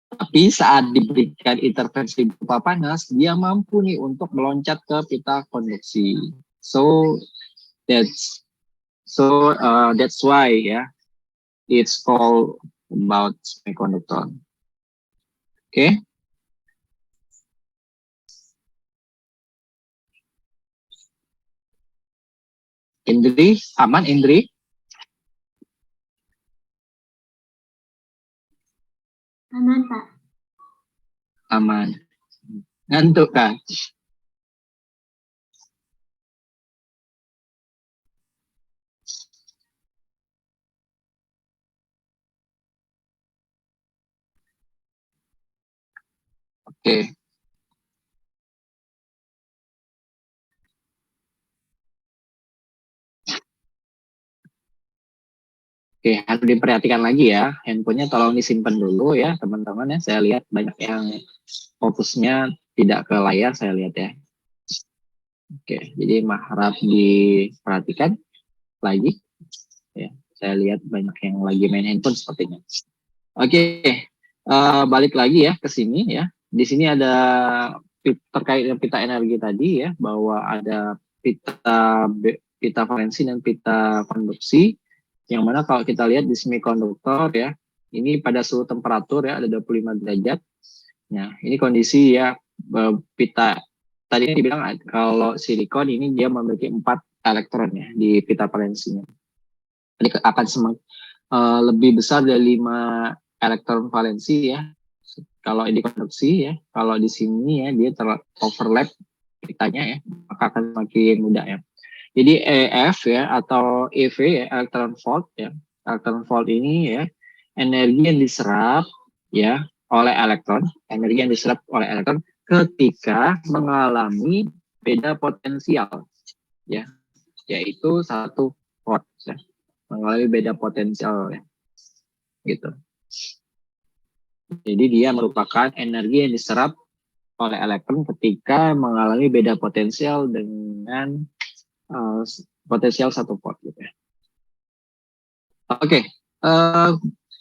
Tapi saat diberikan intervensi berupa panas, dia mampu nih untuk meloncat ke pita konduksi. So that's why ya, it's called about semiconductor. Oke. Indri, aman Indri? Aman, Pak. Aman. Ngantuk kan? Oke. Oke, harus diperhatikan lagi ya. Handphonenya tolong disimpan dulu ya, teman-teman ya. Saya lihat banyak yang fokusnya tidak ke layar, saya lihat ya. Oke, jadi harap diperhatikan lagi. Ya, saya lihat banyak yang lagi main handphone sepertinya. Oke, balik lagi ya ke sini ya. Di sini ada terkait dengan pita energi tadi ya, bahwa ada pita valensi dan pita konduksi. Yang mana kalau kita lihat di semikonduktor ya, ini pada suhu temperatur ya ada 25 derajat. Nah, ini kondisi ya pita tadi dibilang kalau silikon ini dia memiliki 4 elektron ya di pita valensinya. Jadi akan lebih besar dari 5 elektron valensi ya. Kalau di konduksi ya, kalau di sini ya dia overlap pitanya ya, maka akan semakin mudah ya. Jadi EF ya atau EV ya, electron volt ya. Electron volt ini ya energi yang diserap ya oleh elektron, energi yang diserap oleh elektron ketika mengalami beda potensial ya, yaitu 1 volt ya. Mengalami beda potensial ya. Gitu. Jadi dia merupakan energi yang diserap oleh elektron ketika mengalami beda potensial dengan potensial 1 volt gitu ya. Oke,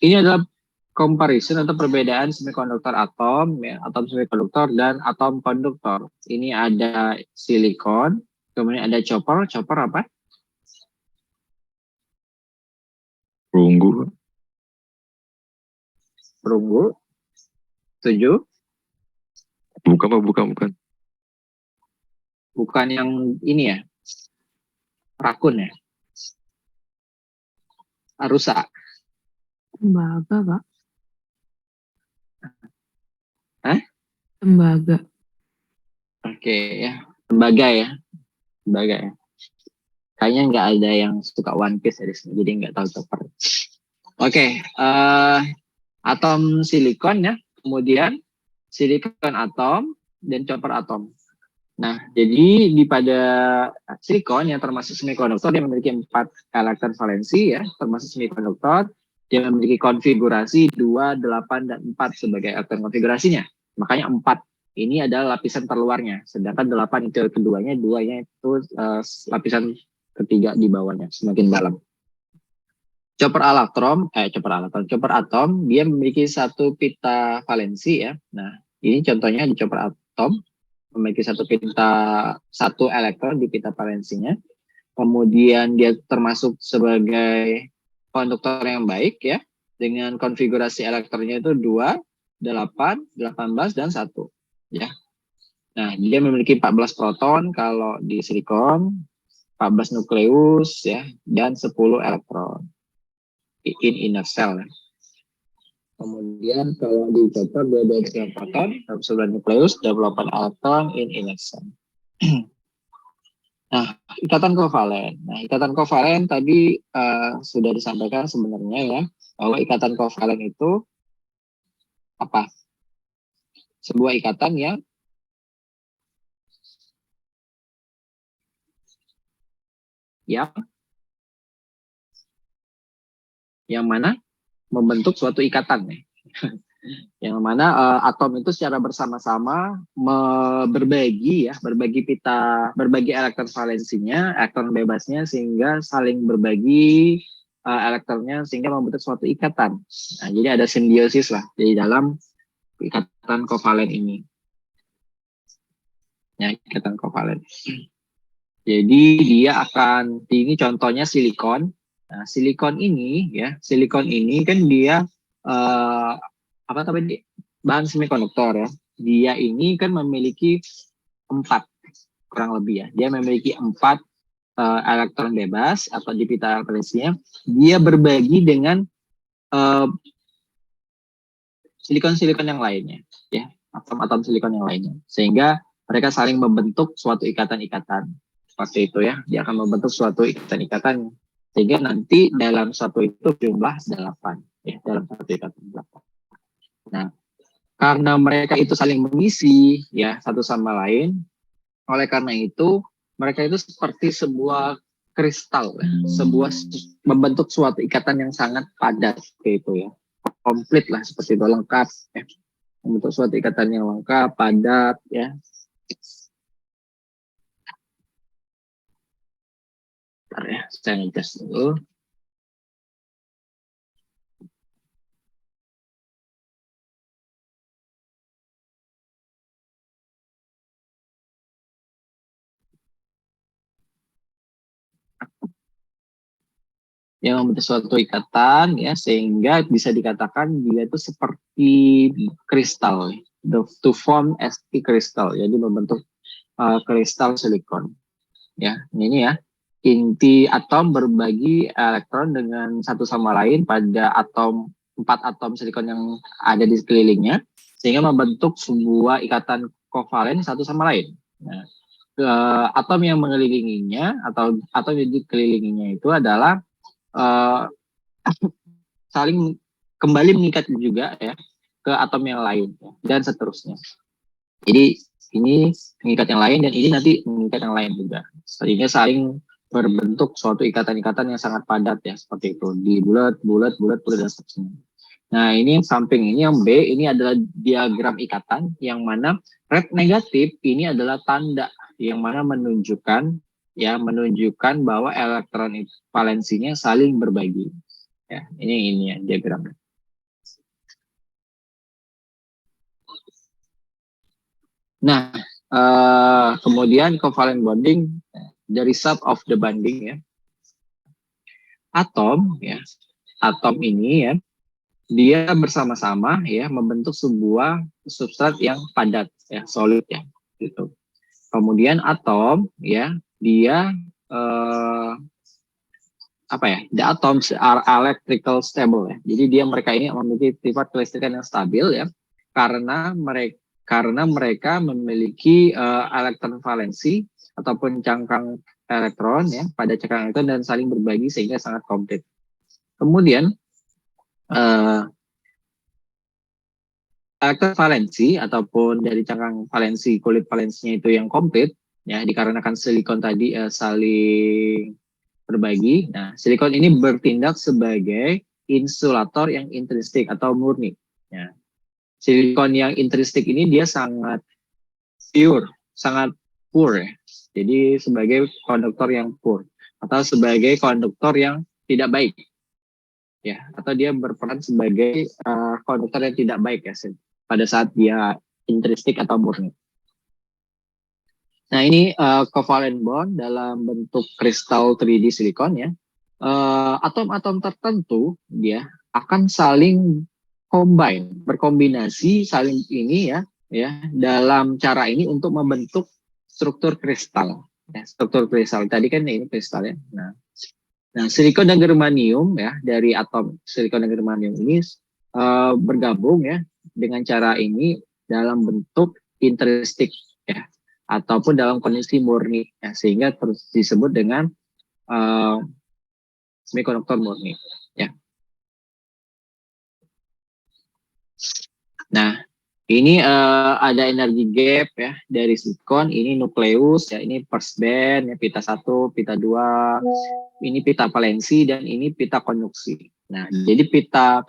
ini adalah comparison atau perbedaan semikonduktor atom ya, atom semikonduktor dan atom konduktor. Ini ada silikon, kemudian ada chopper. Chopper apa? Perunggu. Perunggu. Setuju? Bukan. Bukan yang ini ya, rakun ya, rusa. Tembaga, Pak. Hah? Tembaga. Oke ya, tembaga ya. Kayaknya nggak ada yang suka One Piece ya di sini, jadi nggak tahu chopper. Oke, atom silikon ya, kemudian silikon atom dan chopper atom. Nah, jadi pada silikon yang termasuk semikonduktor dia memiliki 4 elektron valensi ya, termasuk semikonduktor. Dia memiliki konfigurasi 2, 8, dan 4 sebagai elektron konfigurasinya. Makanya 4 ini adalah lapisan terluarnya, sedangkan 8 itu keduanya, 2-nya itu lapisan ketiga di bawahnya, semakin dalam. Chopper atom dia memiliki 1 pita valensi ya. Nah, ini contohnya di chopper atom memiliki 1 elektron di pita valensinya. Kemudian dia termasuk sebagai konduktor yang baik ya, dengan konfigurasi elektronnya itu 2, 8, 18 dan 1 ya. Nah, dia memiliki 14 proton kalau di silikon, 14 nukleus ya, dan 10 elektron in inner cell. Kemudian kalau di chopper dia ada 9 proton, 9 nukleus, 28 elektron in inner cell. Nah, ikatan kovalen. Nah, ikatan kovalen tadi sudah disampaikan sebenarnya ya, bahwa ikatan kovalen itu apa? Sebuah ikatan yang mana membentuk suatu ikatan ya. Yang mana atom itu secara bersama-sama berbagi elektron valensinya, elektron bebasnya, sehingga saling berbagi elektronnya sehingga membentuk suatu ikatan. Nah, jadi ada simbiosis lah di dalam ikatan kovalen ini. Ya, ikatan kovalen. Jadi ini contohnya silikon. Nah, silikon ini kan dia bahan semikonduktor ya. Dia ini kan memiliki 4 kurang lebih ya. Dia memiliki 4 elektron bebas atau di pita valensinya. Dia berbagi dengan silikon-silikon yang lainnya ya, atom-atom silikon yang lainnya, sehingga mereka saling membentuk suatu ikatan-ikatan seperti itu ya. Dia akan membentuk suatu ikatan-ikatan sehingga nanti dalam satu itu jumlah 8 ya, dalam satu ikatan 8. Nah, karena mereka itu saling mengisi ya satu sama lain, oleh karena itu mereka itu seperti sebuah kristal, ya. Membentuk suatu ikatan yang sangat padat seperti itu ya, komplit lah seperti itu, lengkap ya. Membentuk suatu ikatan yang lengkap, padat ya. Bentar ya, saya ngecas dulu. Yang membentuk suatu ikatan ya, sehingga bisa dikatakan dia itu seperti kristal, to form as a crystal, jadi membentuk kristal silikon ya. Ini ya, inti atom berbagi elektron dengan satu sama lain pada 4 atom silikon yang ada di sekelilingnya, sehingga membentuk sebuah ikatan kovalen satu sama lain. Nah, atom yang mengelilinginya atau atom yang dikelilinginya itu adalah saling kembali mengikat juga ya ke atom yang lain ya, dan seterusnya. Jadi ini mengikat yang lain dan ini nanti mengikat yang lain juga, sehingga saling berbentuk suatu ikatan-ikatan yang sangat padat ya, seperti itu, di bulat dan seterusnya. Nah, ini yang samping, ini yang B, ini adalah diagram ikatan yang mana red negatif ini adalah tanda yang mana menunjukkan bahwa elektron valensinya saling berbagi. Ya, ini ya diagramnya. Nah, kemudian covalent bonding, the result of the bonding ya. Atom ini ya, dia bersama-sama ya membentuk sebuah substrat yang padat ya, solid ya, gitu. Kemudian atom ya, dia the atoms are electrical stable ya. Jadi mereka ini memiliki sifat kelistrikan yang stabil ya, karena mereka memiliki elektron valensi ataupun cangkang elektron ya pada cangkang elektron dan saling berbagi sehingga sangat komplit. Kemudian elektron valensi ataupun dari cangkang valensi, kulit valensinya itu yang komplit ya, dikarenakan silikon tadi saling berbagi. Nah, silikon ini bertindak sebagai insulator yang intrinsik atau murni ya. Silikon yang intrinsik ini dia sangat pure, sangat pure ya. Jadi sebagai konduktor yang pure atau sebagai konduktor yang tidak baik ya, atau dia berperan sebagai konduktor yang tidak baik ya pada saat dia intrinsik atau murni. Nah, ini covalent bond dalam bentuk kristal 3D silikon ya. Atom-atom tertentu dia akan saling berkombinasi saling ini ya dalam cara ini untuk membentuk struktur kristal. Ya, struktur kristal tadi kan ini kristal ya. Nah, silikon dan germanium ya, dari atom silikon dan germanium ini bergabung ya dengan cara ini dalam bentuk intrinsik ya, ataupun dalam kondisi murni ya, sehingga terus disebut dengan semikonduktor murni ya. Nah, ini ada energi gap ya dari silikon, ini nukleus ya, ini first band ya, pita 1, pita 2, ini pita valensi dan ini pita konduksi. Nah, jadi pita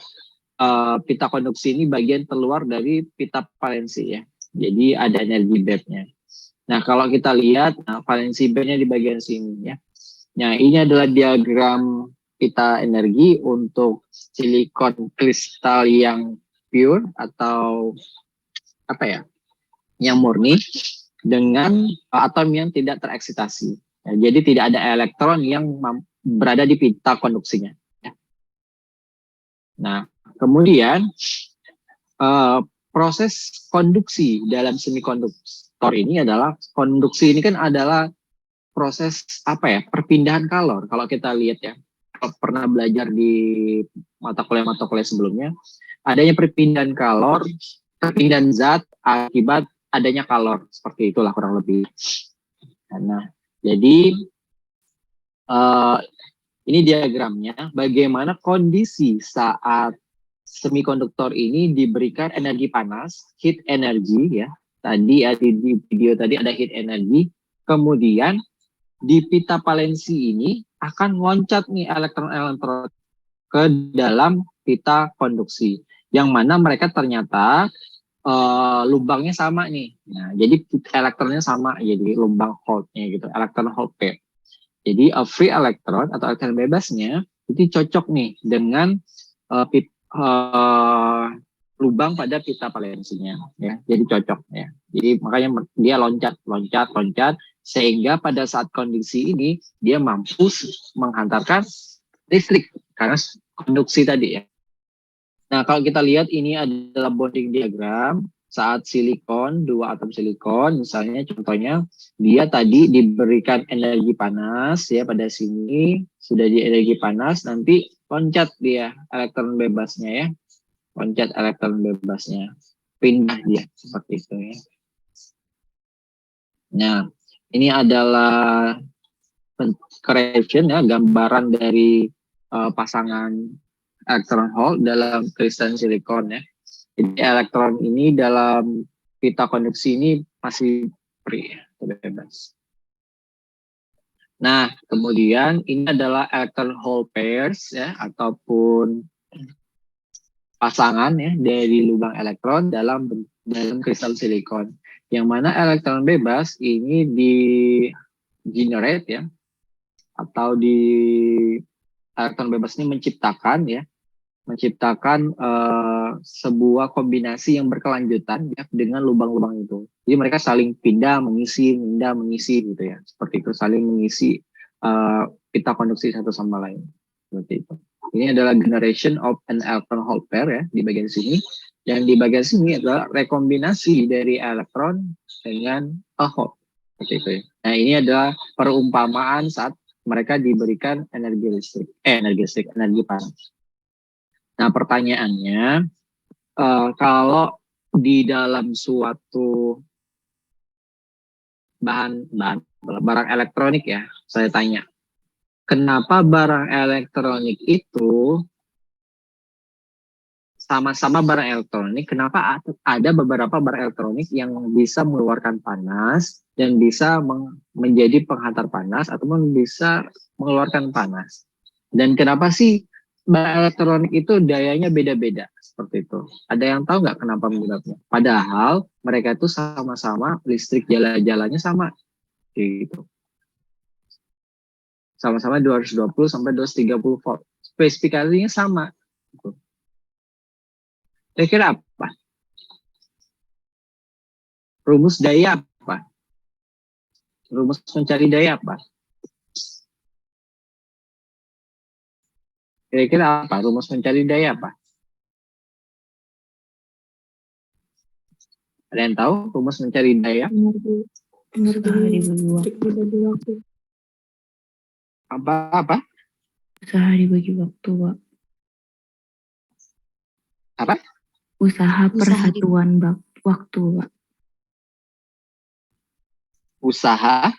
konduksi ini bagian keluar dari pita valensi ya. Jadi ada energi gapnya. Nah, kalau kita lihat valensi bandnya di bagian sini ya. Nah, ini adalah diagram pita energi untuk silikon kristal yang pure atau yang murni dengan atom yang tidak tereksitasi. Ya, jadi tidak ada elektron yang berada di pita konduksinya. Ya. Nah, kemudian proses konduksi dalam semikonduktor ini adalah, konduksi ini kan adalah proses perpindahan kalor. Kalau kita lihat ya, kalau pernah belajar di mata kuliah sebelumnya, adanya perpindahan kalor, perpindahan zat akibat adanya kalor, seperti itulah kurang lebih. Nah, jadi ini diagramnya bagaimana kondisi saat semikonduktor ini diberikan energi panas, heat energy ya. Tadi di video tadi ada heat energy, kemudian di pita valensi ini akan loncat nih elektron-elektron ke dalam pita konduksi, yang mana mereka ternyata lubangnya sama nih. Nah, jadi elektronnya sama, jadi lubang holdnya gitu, elektron hold pair. Jadi free electron atau elektron bebasnya itu cocok nih dengan lubang pada pita valensinya, ya. Jadi cocok ya. Jadi makanya dia loncat sehingga pada saat kondisi ini dia mampu menghantarkan listrik karena konduksi tadi ya. Nah, kalau kita lihat ini adalah bonding diagram saat silikon, 2 atom silikon, misalnya contohnya dia tadi diberikan energi panas ya, pada sini sudah di energi panas, nanti loncat dia elektron bebasnya ya. Loncat elektron bebasnya, pindah dia seperti itu ya. Nah, ini adalah creation ya, gambaran dari pasangan elektron hole dalam kristal silikon ya. Jadi elektron ini dalam pita konduksi ini masih free ya, bebas. Nah, kemudian ini adalah elektron hole pairs ya, ataupun pasangan ya dari lubang elektron dalam kristal silikon, yang mana elektron bebas ini di generate ya, atau di elektron bebas ini menciptakan sebuah kombinasi yang berkelanjutan ya, dengan lubang-lubang itu. Jadi mereka saling pindah mengisi gitu ya, seperti itu, saling mengisi pita konduksi satu sama lain seperti itu. Ini adalah generation of an electron hole pair ya di bagian sini. Yang di bagian sini adalah rekombinasi dari elektron dengan a hole. Seperti itu ya. Nah, ini adalah perumpamaan saat mereka diberikan energi panas. Nah, pertanyaannya, kalau di dalam suatu barang elektronik ya, saya tanya, kenapa barang elektronik itu sama-sama barang elektronik, kenapa ada beberapa barang elektronik yang bisa mengeluarkan panas dan bisa menjadi penghantar panas ataupun bisa mengeluarkan panas? Dan kenapa sih barang elektronik itu dayanya beda-beda seperti itu? Ada yang tahu nggak kenapa menyebabnya? Padahal mereka itu sama-sama listrik jalannya sama gitu. Sama-sama 220 sampai 230 volt. Spesifikasinya sama. Kira-kira apa? Rumus daya apa? Rumus mencari daya apa? Kira-kira apa? Rumus mencari daya apa? Ada yang tahu rumus mencari daya? Energi listrik dibagi waktu. Apa? Usaha dibagi waktu, Pak. Apa? Usaha persatuan waktu, Pak. Usaha?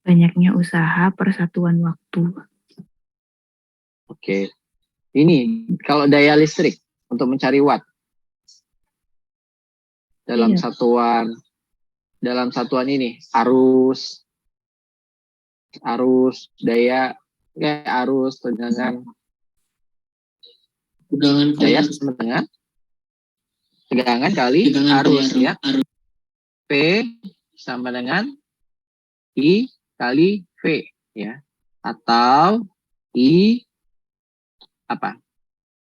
Banyaknya usaha persatuan waktu. Oke. Ini kalau daya listrik untuk mencari watt dalam satuan ini arus daya arus tegangan daya sama dengan tegangan kali arus ya. P sama dengan I kali V ya, atau I apa?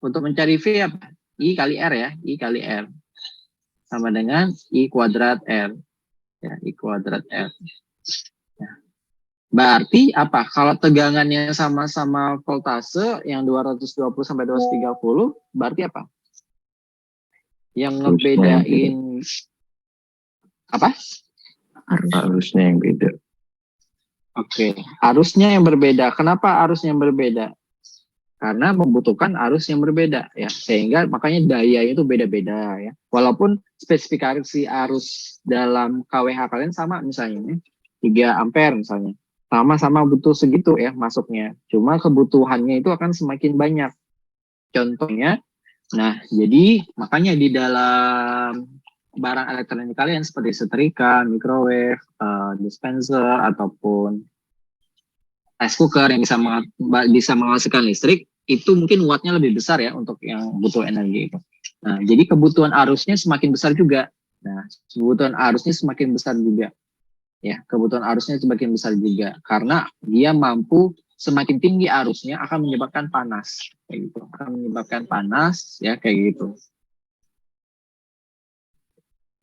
Untuk mencari V apa? I kali R ya, I kali R sama dengan I kuadrat R ya, I kuadrat R. Ya. Berarti apa? Kalau tegangannya sama-sama voltase yang 220 sampai 230, berarti apa? Yang ngebedain apa? Arusnya yang beda. Oke, arusnya yang berbeda. Kenapa arusnya yang berbeda? Karena membutuhkan arus yang berbeda ya, sehingga makanya daya itu beda-beda ya. Walaupun spesifikasi arus dalam KWH kalian sama misalnya 3 ampere misalnya. Sama-sama butuh segitu ya masuknya. Cuma kebutuhannya itu akan semakin banyak. Contohnya, nah jadi makanya di dalam barang elektronik kalian seperti setrika, microwave, dispenser ataupun rice cooker yang bisa menghasilkan listrik, itu mungkin wattnya lebih besar ya untuk yang butuh energi itu. Nah, jadi kebutuhan arusnya semakin besar juga. Nah, kebutuhan arusnya semakin besar juga. Ya, kebutuhan arusnya semakin besar juga karena dia mampu semakin tinggi arusnya akan menyebabkan panas kayak gitu. Akan menyebabkan panas ya kayak gitu.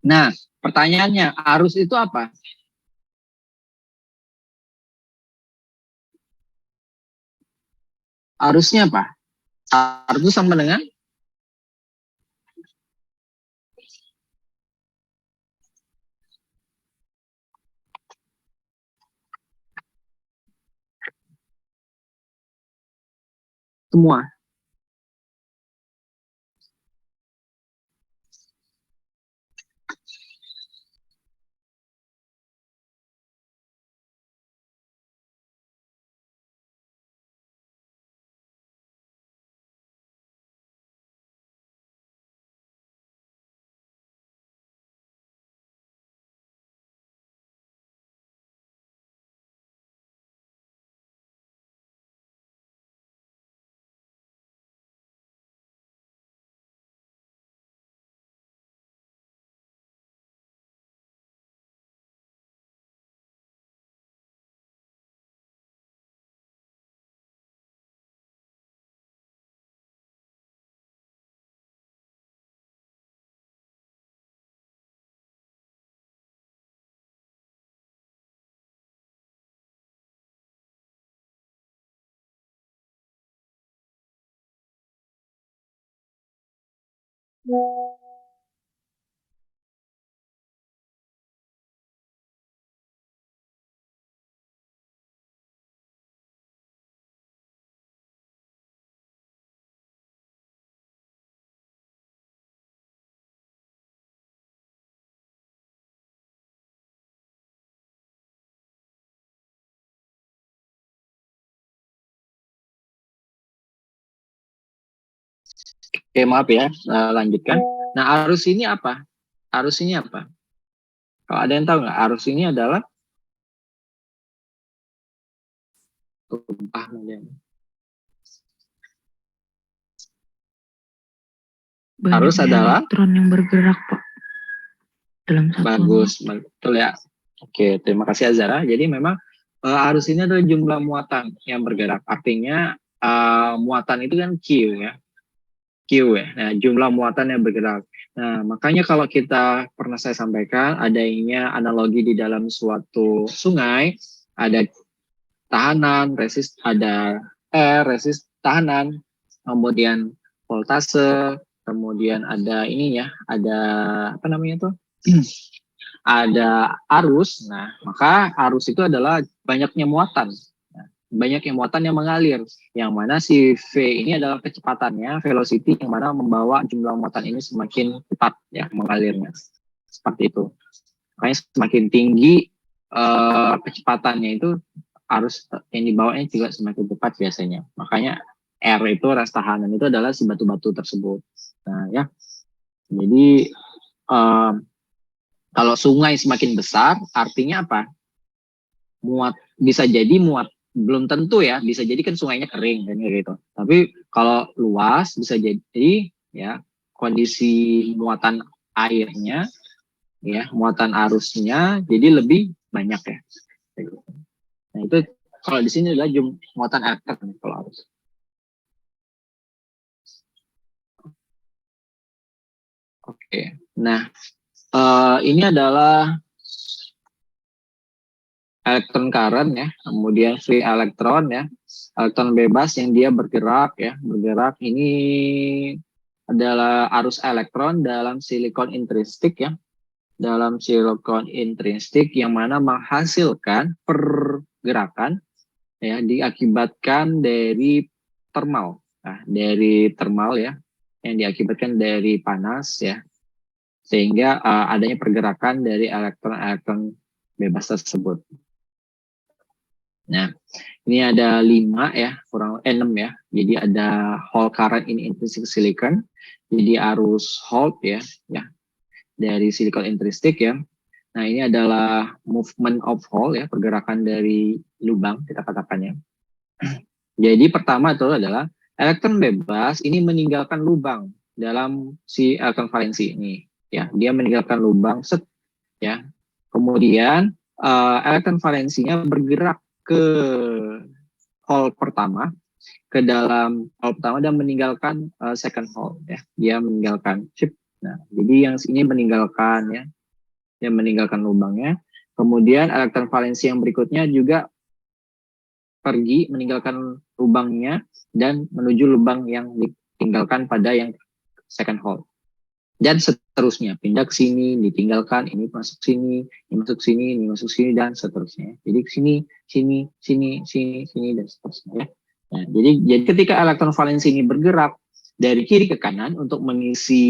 Nah, pertanyaannya, arus itu apa? Arusnya apa? Arus itu sama dengan semua. Oke, maaf ya, lanjutkan. Nah, arus ini apa? Arus ini apa? Kalau ada yang tahu nggak, arus ini adalah arus Banyaknya adalah elektron yang bergerak, Pak, dalam satuan bagus, waktu. betul ya. Oke, terima kasih Azara. Jadi memang arus ini adalah jumlah muatan yang bergerak. Artinya muatan itu kan Q ya. Q ya. Nah, jumlah muatan yang bergerak. Nah, makanya kalau kita pernah saya sampaikan adanya analogi di dalam suatu sungai, ada tahanan, ada resist tahanan, kemudian voltase, kemudian ada ininya, ada apa namanya tuh? Ada arus. Nah, maka arus itu adalah banyaknya muatan. Nah, banyaknya muatan yang mengalir. Yang mana si V ini adalah kecepatannya, velocity yang mana membawa jumlah muatan ini semakin cepat ya mengalirnya. Seperti itu. Makanya semakin tinggi kecepatannya itu arus yang dibawanya juga semakin cepat biasanya. Makanya R itu ras tahanan itu adalah si batu-batu tersebut. Nah, ya. Jadi kalau sungai semakin besar, artinya apa? Bisa jadi belum tentu ya, bisa jadi kan sungainya kering kan gitu. Tapi kalau luas bisa jadi ya kondisi muatan airnya ya, muatan arusnya jadi lebih banyak ya. Nah, itu kalau di sini adalah muatan elektron kalau arus. Oke. Nah, ini adalah elektron current ya, kemudian free elektron ya, elektron bebas yang dia bergerak ya, bergerak ini adalah arus elektron dalam silikon intrinsik ya, dalam silikon intrinsik yang mana menghasilkan pergerakan ya, diakibatkan dari thermal, dari thermal ya, yang diakibatkan dari panas ya, sehingga adanya pergerakan dari elektron-elektron bebas tersebut. Nah, ini ada 5 ya, kurang 6 ya. Jadi ada Hall current in intrinsic silicon. Jadi arus Hall ya. dari silikon intristik ya. Nah, ini adalah movement of hole ya, pergerakan dari lubang kita katakannya. Jadi pertama itu adalah elektron bebas ini meninggalkan lubang dalam si elektron valensi ini ya. Dia meninggalkan lubang set ya. Kemudian elektron valensinya bergerak ke hole pertama, ke dalam hole pertama dan meninggalkan second hole ya. Dia meninggalkan chip. Nah, jadi yang ini meninggalkan ya. Dia meninggalkan lubangnya. Kemudian elektron valensi yang berikutnya juga pergi meninggalkan lubangnya dan menuju lubang yang ditinggalkan pada yang second hole. Dan seterusnya, pindah ke sini, ditinggalkan, ini masuk sini, ini masuk sini, ini masuk sini, dan seterusnya. Jadi sini, sini, sini, sini, sini, dan seterusnya. Ya. Nah, jadi ketika elektron valensi ini bergerak dari kiri ke kanan untuk mengisi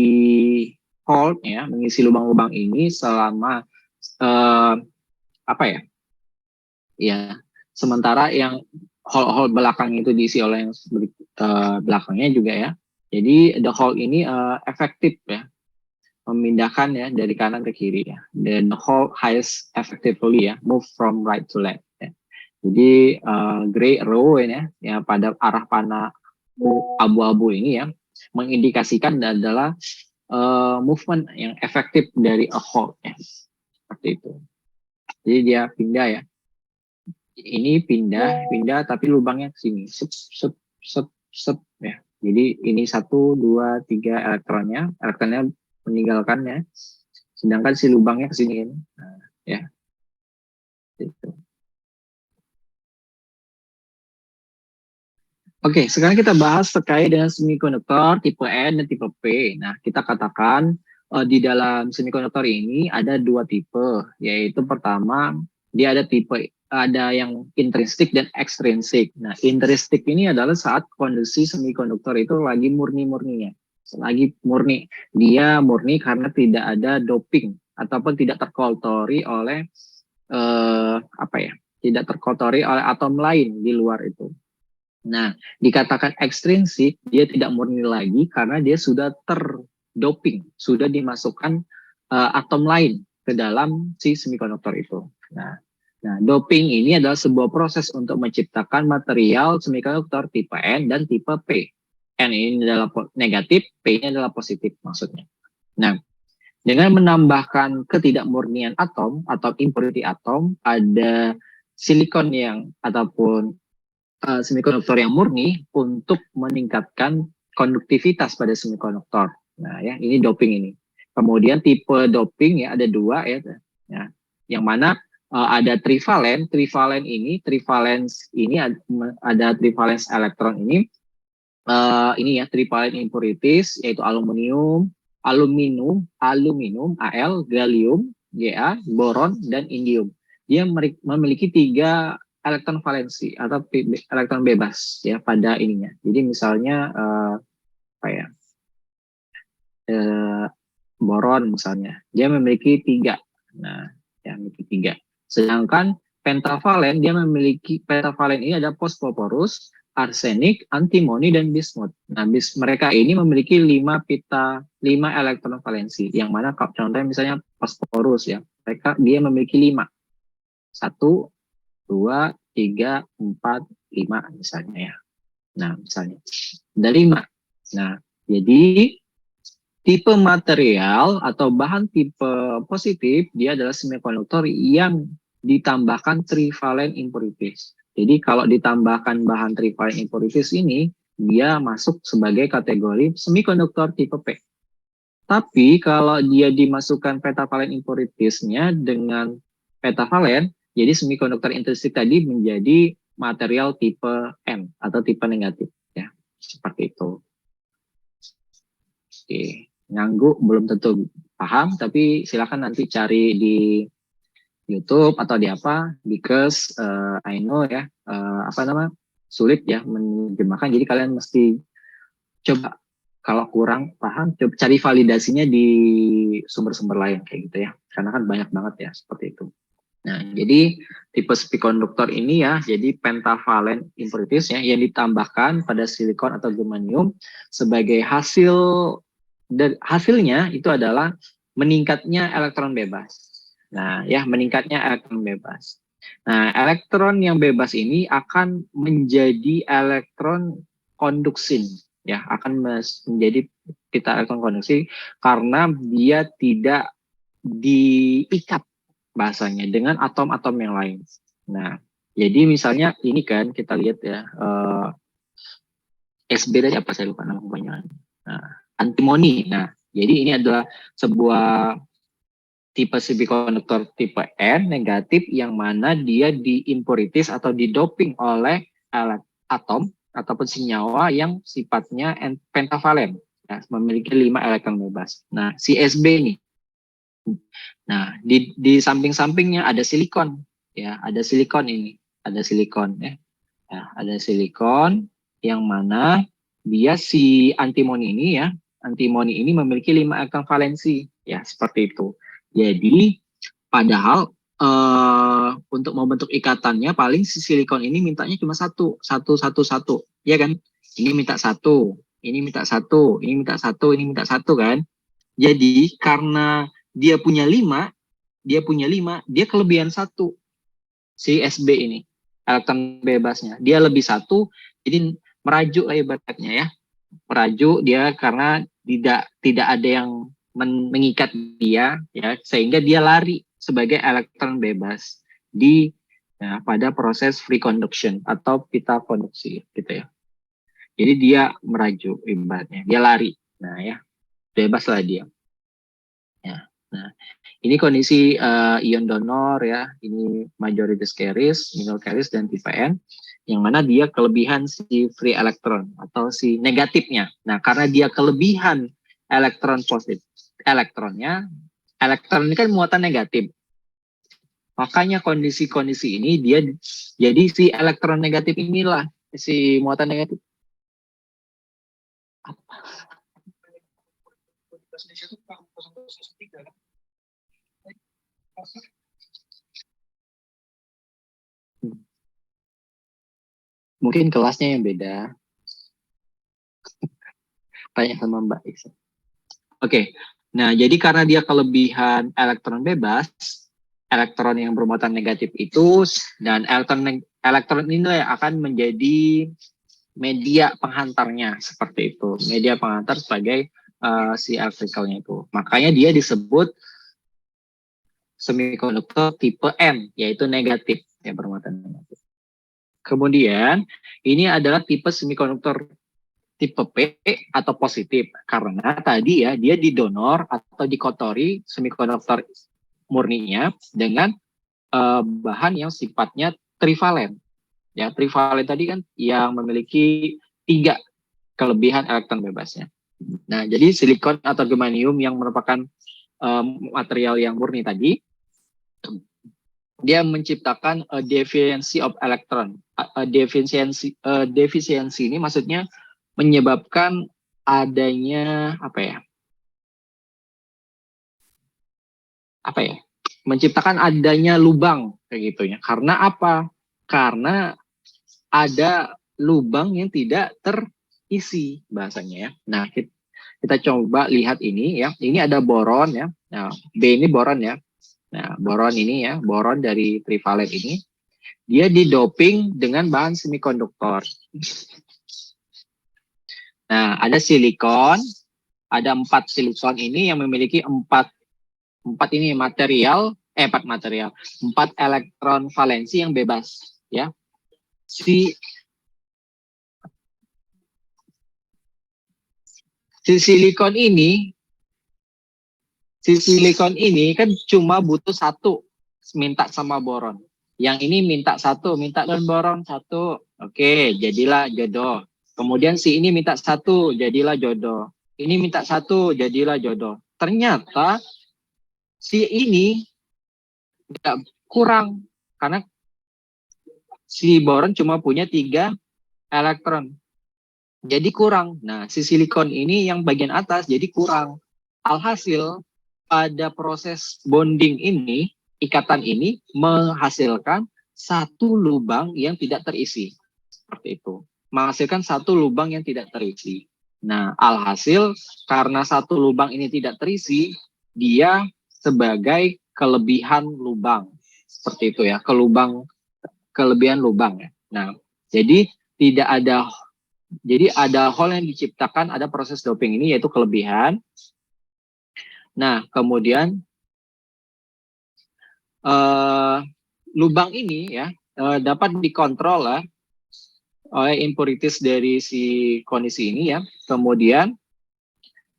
hole, ya, mengisi lubang-lubang ini selama apa ya? Ya, sementara yang hole belakang itu diisi oleh yang belakangnya juga ya. Jadi the hole ini efektif ya, memindahkan ya dari kanan ke kiri ya. Dan the hole highest effectively ya, move from right to left ya. Jadi gray arrow ini ya pada arah panah abu-abu ini ya mengindikasikan adalah movement yang efektif dari a hole ya. Seperti itu. Jadi dia pindah ya. Ini pindah tapi lubangnya ke sini. Sep ya. Jadi ini 1, 2, 3 elektronnya meninggalkannya. Sedangkan si lubangnya ke sini ini. Nah, ya. Gitu. Oke, sekarang kita bahas terkait dengan semikonduktor tipe N dan tipe P. Nah, kita katakan di dalam semikonduktor ini ada 2 tipe, yaitu pertama dia ada yang intrinsik dan ekstrinsik. Nah, intrinsik ini adalah saat kondisi semikonduktor itu lagi murni-murninya. Lagi murni. Dia murni karena tidak ada doping ataupun tidak terkotori oleh tidak terkotori oleh atom lain di luar itu. Nah, dikatakan ekstrinsik, dia tidak murni lagi karena dia sudah terdoping, sudah dimasukkan atom lain ke dalam si semikonduktor itu. Nah, doping ini adalah sebuah proses untuk menciptakan material semikonduktor tipe N dan tipe P. N ini adalah negatif, P ini adalah positif maksudnya. Nah, dengan menambahkan ketidakmurnian atom atau impurity atom, ada silikon yang ataupun semikonduktor yang murni untuk meningkatkan konduktivitas pada semikonduktor. Nah ya, ini doping ini. Kemudian tipe doping ya ada 2 ya. Yang mana ada trivalen. Trivalen ini ada trivalens elektron ini. Ini ya trivalen impurities yaitu aluminium, Al, gallium, Ga, boron dan indium. Dia memiliki 3 elektron valensi atau elektron bebas ya pada ininya. Jadi misalnya boron misalnya, dia memiliki 3. Nah, ya memiliki 3. Sedangkan pentavalen pentavalen ini ada fosforus, arsenik, antimoni dan bismut. Nah, mereka ini memiliki 5 elektron valensi. Yang mana contohnya misalnya fosforus ya. Dia memiliki 5. 1, 2, 3, 4, 5 misalnya ya. Nah, misalnya. Ada 5. Nah, jadi tipe material atau bahan tipe positif, dia adalah semikonduktor yang ditambahkan trivalen impurities. Jadi kalau ditambahkan bahan trivalen impurities ini, dia masuk sebagai kategori semikonduktor tipe P. Tapi kalau dia dimasukkan pentavalen impuritiesnya dengan pentavalen, jadi semikonduktor intrinsik tadi menjadi material tipe M atau tipe negatif ya. Seperti itu. Oke, nganggu belum tentu paham, tapi silakan nanti cari di YouTube atau di apa, because I know ya, sulit ya menerjemahkan. Jadi kalian mesti coba kalau kurang paham, coba cari validasinya di sumber-sumber lain kayak gitu ya. Karena kan banyak banget ya seperti itu. Nah, jadi tipe semikonduktor ini ya, jadi pentavalen impurities ya, yang ditambahkan pada silikon atau germanium sebagai hasilnya itu adalah meningkatnya elektron bebas. Nah, ya meningkatnya elektron bebas. Nah, elektron yang bebas ini akan menjadi elektron konduksin, ya, akan menjadi pita elektron konduksi karena dia tidak diikat bahasanya dengan atom-atom yang lain. Nah, jadi misalnya ini kan kita lihat ya, SB tadi apa saya lupa nama kebanyakan. Nah, antimoni. Nah, jadi ini adalah sebuah tipe semikonduktor tipe N negatif yang mana dia diimpuritis atau didoping oleh atom ataupun senyawa yang sifatnya pentavalen, ya, memiliki 5 elektron bebas. Nah, si SB ini. Nah, di samping-sampingnya ada silikon, ya, ada silikon ini, ada silikon, ya. Ya, ada silikon yang mana dia si antimoni ini, ya, antimoni ini memiliki 5 elektron valensi, ya, seperti itu. Jadi padahal untuk membentuk ikatannya paling si silikon ini mintanya cuma satu, ya kan? Ini minta satu, ini minta satu, ini minta satu, ini minta satu kan? Jadi karena dia punya 5, dia kelebihan satu si SB ini elektron bebasnya. Dia lebih satu, jadi merajuk lah ibaratnya ya. Merajuk dia karena tidak ada yang mengikat dia, ya, sehingga dia lari sebagai elektron bebas pada proses free conduction atau pita konduksi gitu ya. Jadi dia merajuk ibaratnya, dia lari. Nah ya, bebas lah dia. Ya. Nah, ini kondisi ion donor ya, ini majoritas carriers, minor carriers dan tipe N, yang mana dia kelebihan si free elektron atau si negatifnya. Nah, karena dia kelebihan elektron positif, elektron ini kan muatan negatif. Makanya kondisi-kondisi ini dia jadi si elektron negatif inilah si muatan negatif. Mungkin kelasnya yang beda. Tanya sama Mbak Isa. Oke. Nah, jadi karena dia kelebihan elektron bebas, elektron yang bermuatan negatif itu, dan elektron ini akan menjadi media penghantarnya, seperti itu. Media penghantar sebagai si elektrikalnya itu. Makanya dia disebut semikonduktor tipe N, yaitu negatif, ya, bermuatan negatif. Kemudian, ini adalah tipe semikonduktor tipe P atau positif, karena tadi ya dia didonor atau dikotori semikonduktor murninya dengan bahan yang sifatnya trivalen. Ya, trivalen tadi kan yang memiliki 3 kelebihan elektron bebasnya. Nah, jadi silikon atau germanium yang merupakan material yang murni tadi, dia menciptakan deficiency of electron. Defisiensi ini maksudnya menyebabkan adanya menciptakan adanya lubang kayak gitu ya. Karena apa? Karena ada lubang yang tidak terisi bahasanya ya. Nah, kita coba lihat ini ya. Ini ada boron ya. Nah, B ini boron ya. Nah, boron ini ya, boron dari trivalen ini dia didoping dengan bahan semikonduktor. Nah, ada silikon, ada 4 silikon ini yang memiliki 4 material, 4 elektron valensi yang bebas, ya. Si silikon ini kan cuma butuh 1 minta sama boron. Yang ini minta 1, minta dan boron 1. Oke, jadilah jodoh. Kemudian si ini minta 1, jadilah jodoh. Ini minta 1, jadilah jodoh. Ternyata si ini tidak kurang karena si boron cuma punya 3 elektron. Jadi kurang. Nah, si silikon ini yang bagian atas jadi kurang. Alhasil pada proses bonding ini, ikatan ini menghasilkan 1 lubang yang tidak terisi. Seperti itu. Menghasilkan 1 lubang yang tidak terisi. Nah, alhasil karena 1 lubang ini tidak terisi, dia sebagai kelebihan lubang. Seperti itu ya, kelebihan lubang ya. Nah, jadi ada hole yang diciptakan, ada proses doping ini yaitu kelebihan. Nah, kemudian lubang ini ya dapat dikontrol lah oleh impurities dari si kondisi ini ya. Kemudian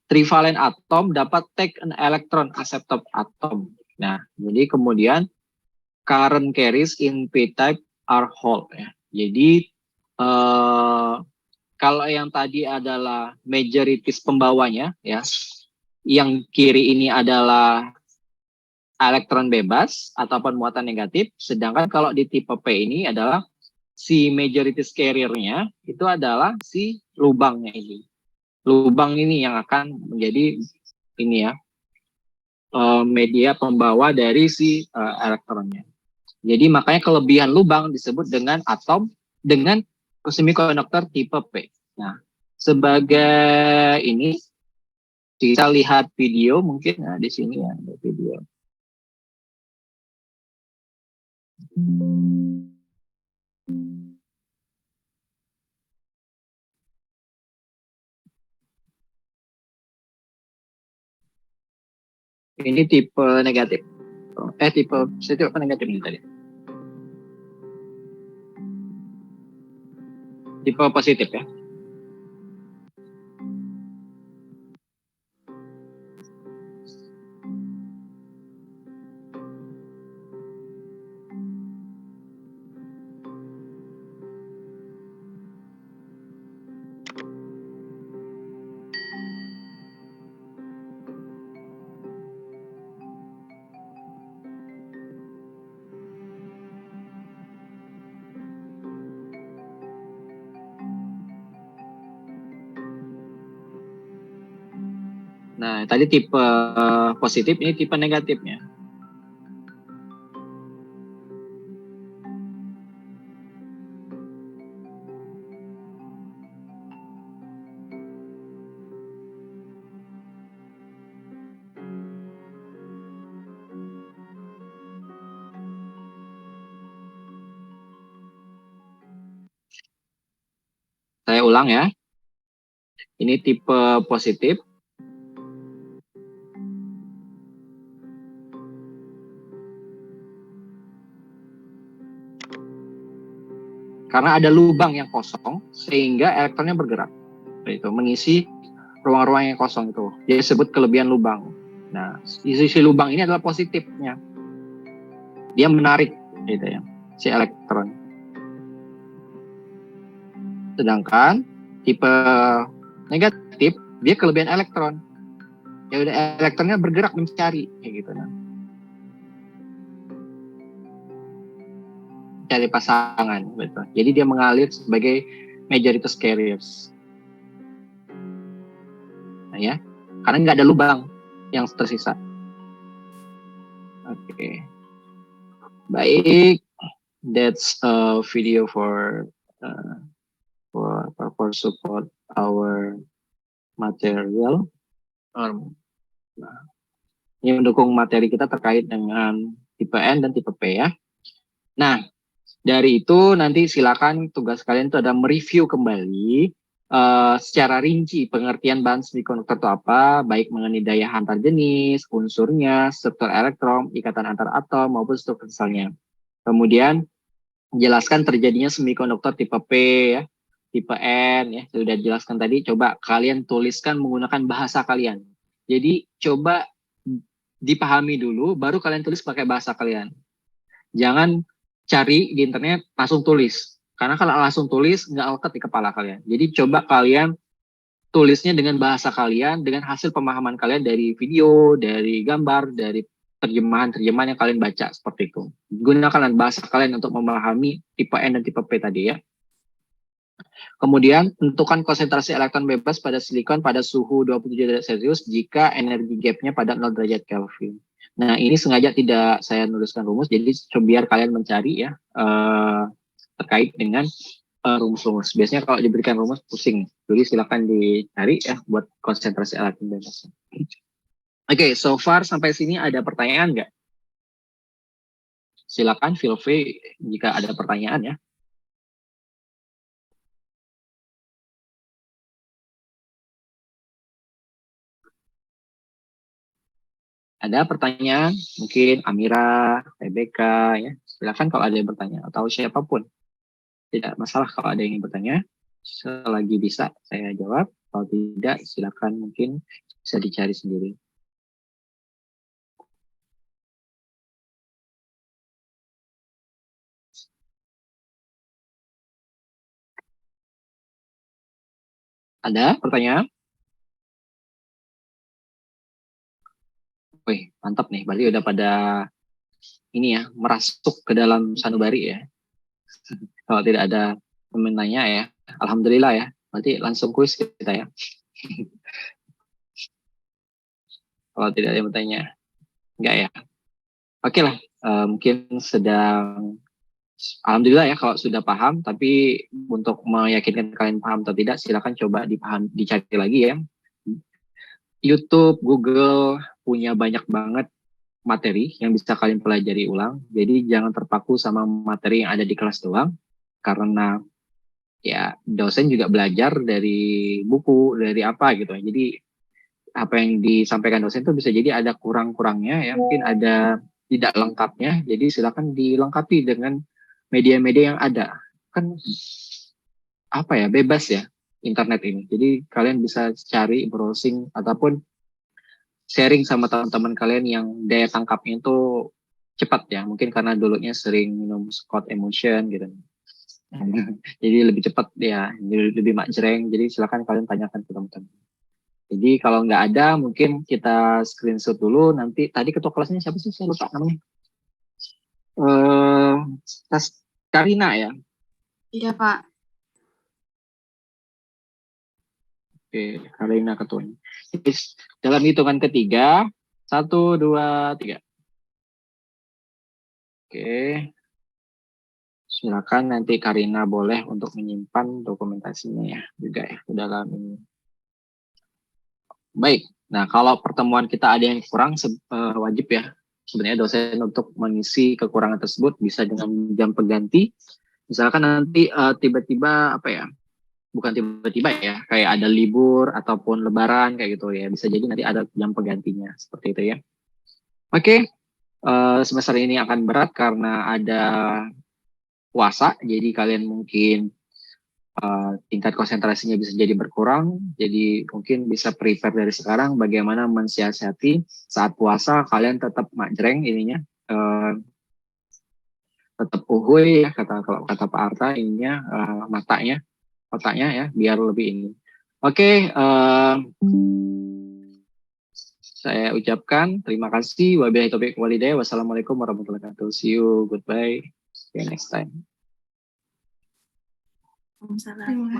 trivalent atom dapat take an electron accept atom. Nah, jadi kemudian current carries in p-type are whole ya. Jadi kalau yang tadi adalah majorities pembawanya ya, yang kiri ini adalah elektron bebas ataupun muatan negatif, sedangkan kalau di tipe P ini adalah si majorities carrier-nya itu adalah si lubangnya ini. Lubang ini yang akan menjadi ini ya media pembawa dari si elektronnya. Jadi makanya kelebihan lubang disebut dengan atom dengan semikonduktor tipe P. Nah, sebagai ini kita lihat video mungkin di sini ya ada video. Ini tipe negatif. Tipe negatif ini tadi. Tipe positif ya. Nah, tadi tipe positif, ini tipe negatifnya. Saya ulang ya. Ini tipe positif. Karena ada lubang yang kosong, sehingga elektronnya bergerak. Itu mengisi ruang-ruang yang kosong itu. Jadi disebut kelebihan lubang. Nah, isi lubang ini adalah positifnya. Dia menarik, gitu ya, si elektron. Sedangkan tipe negatif, dia kelebihan elektron. Ya udah elektronnya bergerak mencari, kayak gitu. Nah. Cari pasangan, betul. Jadi dia mengalir sebagai majoritas carriers. Nah ya, karena nggak ada lubang yang tersisa. Oke, baik. That's a video for support our material. Ini mendukung materi kita terkait dengan tipe N dan tipe P ya. Nah, dari itu nanti silakan tugas kalian itu ada mereview kembali secara rinci pengertian bahan semikonduktor itu apa, baik mengenai daya antar jenis, unsurnya, struktur elektron, ikatan antar atom maupun struktur kristalnya. Kemudian jelaskan terjadinya semikonduktor tipe P ya, tipe N ya, sudah dijelaskan tadi. Coba kalian tuliskan menggunakan bahasa kalian. Jadi coba dipahami dulu, baru kalian tulis pakai bahasa kalian. Jangan cari di internet langsung tulis, karena kalau langsung tulis nggak leket di kepala kalian. Jadi coba kalian tulisnya dengan bahasa kalian, dengan hasil pemahaman kalian dari video, dari gambar, dari terjemahan yang kalian baca seperti itu. Gunakan bahasa kalian untuk memahami tipe N dan tipe P tadi ya. Kemudian tentukan konsentrasi elektron bebas pada silikon pada suhu 27 derajat Celcius jika energi gapnya pada 0 derajat Kelvin. Nah, ini sengaja tidak saya nuliskan rumus, jadi biar kalian mencari ya terkait dengan rumus-rumus. Biasanya kalau diberikan rumus pusing, jadi silakan dicari ya buat konsentrasi elektron bebas. Oke, so far sampai sini ada pertanyaan nggak? Silakan feel free jika ada pertanyaan ya. Ada pertanyaan? Mungkin Amira, Rebecca, ya. Silakan kalau ada yang bertanya atau siapapun. Tidak masalah kalau ada yang ingin bertanya. Selagi bisa saya jawab. Kalau tidak, silakan mungkin bisa dicari sendiri. Ada pertanyaan? Wih, mantap nih. Berarti udah pada ini ya, merasuk ke dalam sanubari ya. Kalau tidak ada teman nanya ya, alhamdulillah ya. Berarti langsung kuis kita ya. Kalau tidak ada yang bertanya, enggak ya. Oke lah, mungkin sedang, alhamdulillah ya kalau sudah paham. Tapi untuk meyakinkan kalian paham atau tidak, silakan coba dicari lagi ya. YouTube, Google punya banyak banget materi yang bisa kalian pelajari ulang. Jadi jangan terpaku sama materi yang ada di kelas doang, karena ya dosen juga belajar dari buku, dari apa gitu. Jadi apa yang disampaikan dosen itu bisa jadi ada kurang-kurangnya ya, mungkin ada tidak lengkapnya. Jadi silakan dilengkapi dengan media-media yang ada. Kan apa ya, bebas ya internet ini. Jadi kalian bisa cari, browsing ataupun sharing sama teman-teman kalian yang daya tangkapnya itu cepat ya. Mungkin karena dulunya sering minum Scott Emotion gitu. Jadi lebih cepat ya, lebih makjreng. Jadi silakan kalian tanyakan ke teman-teman. Jadi kalau nggak ada, mungkin kita screenshot dulu. Nanti tadi ketua kelasnya siapa sih? Saya lupa namanya. Karina ya. Iya, Pak. Oke, Karina ketuanya. Jadi, dalam hitungan ketiga, 1, 2, 3. Oke. Silakan nanti Karina boleh untuk menyimpan dokumentasinya ya juga ya dalam ini. Baik. Nah, kalau pertemuan kita ada yang kurang, wajib ya sebenarnya dosen untuk mengisi kekurangan tersebut, bisa dengan jam pengganti. Misalkan nanti tiba-tiba apa ya? Bukan tiba-tiba ya, kayak ada libur ataupun lebaran kayak gitu ya. Bisa jadi nanti ada jam penggantinya seperti itu ya. Oke. Semester ini akan berat karena ada puasa, jadi kalian mungkin tingkat konsentrasinya bisa jadi berkurang. Jadi mungkin bisa prepare dari sekarang bagaimana mensiasati saat puasa kalian tetap majreng ininya, tetap uhuy ya kalau kata Pak Arta ininya, otaknya ya biar lebih ini. Oke, saya ucapkan terima kasih. Wabillahi taufiq walhidayah. Wassalamualaikum warahmatullahi wabarakatuh. See you, goodbye. See you next time. Terima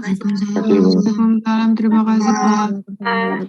kasih, Pak. Terima kasih, Pak.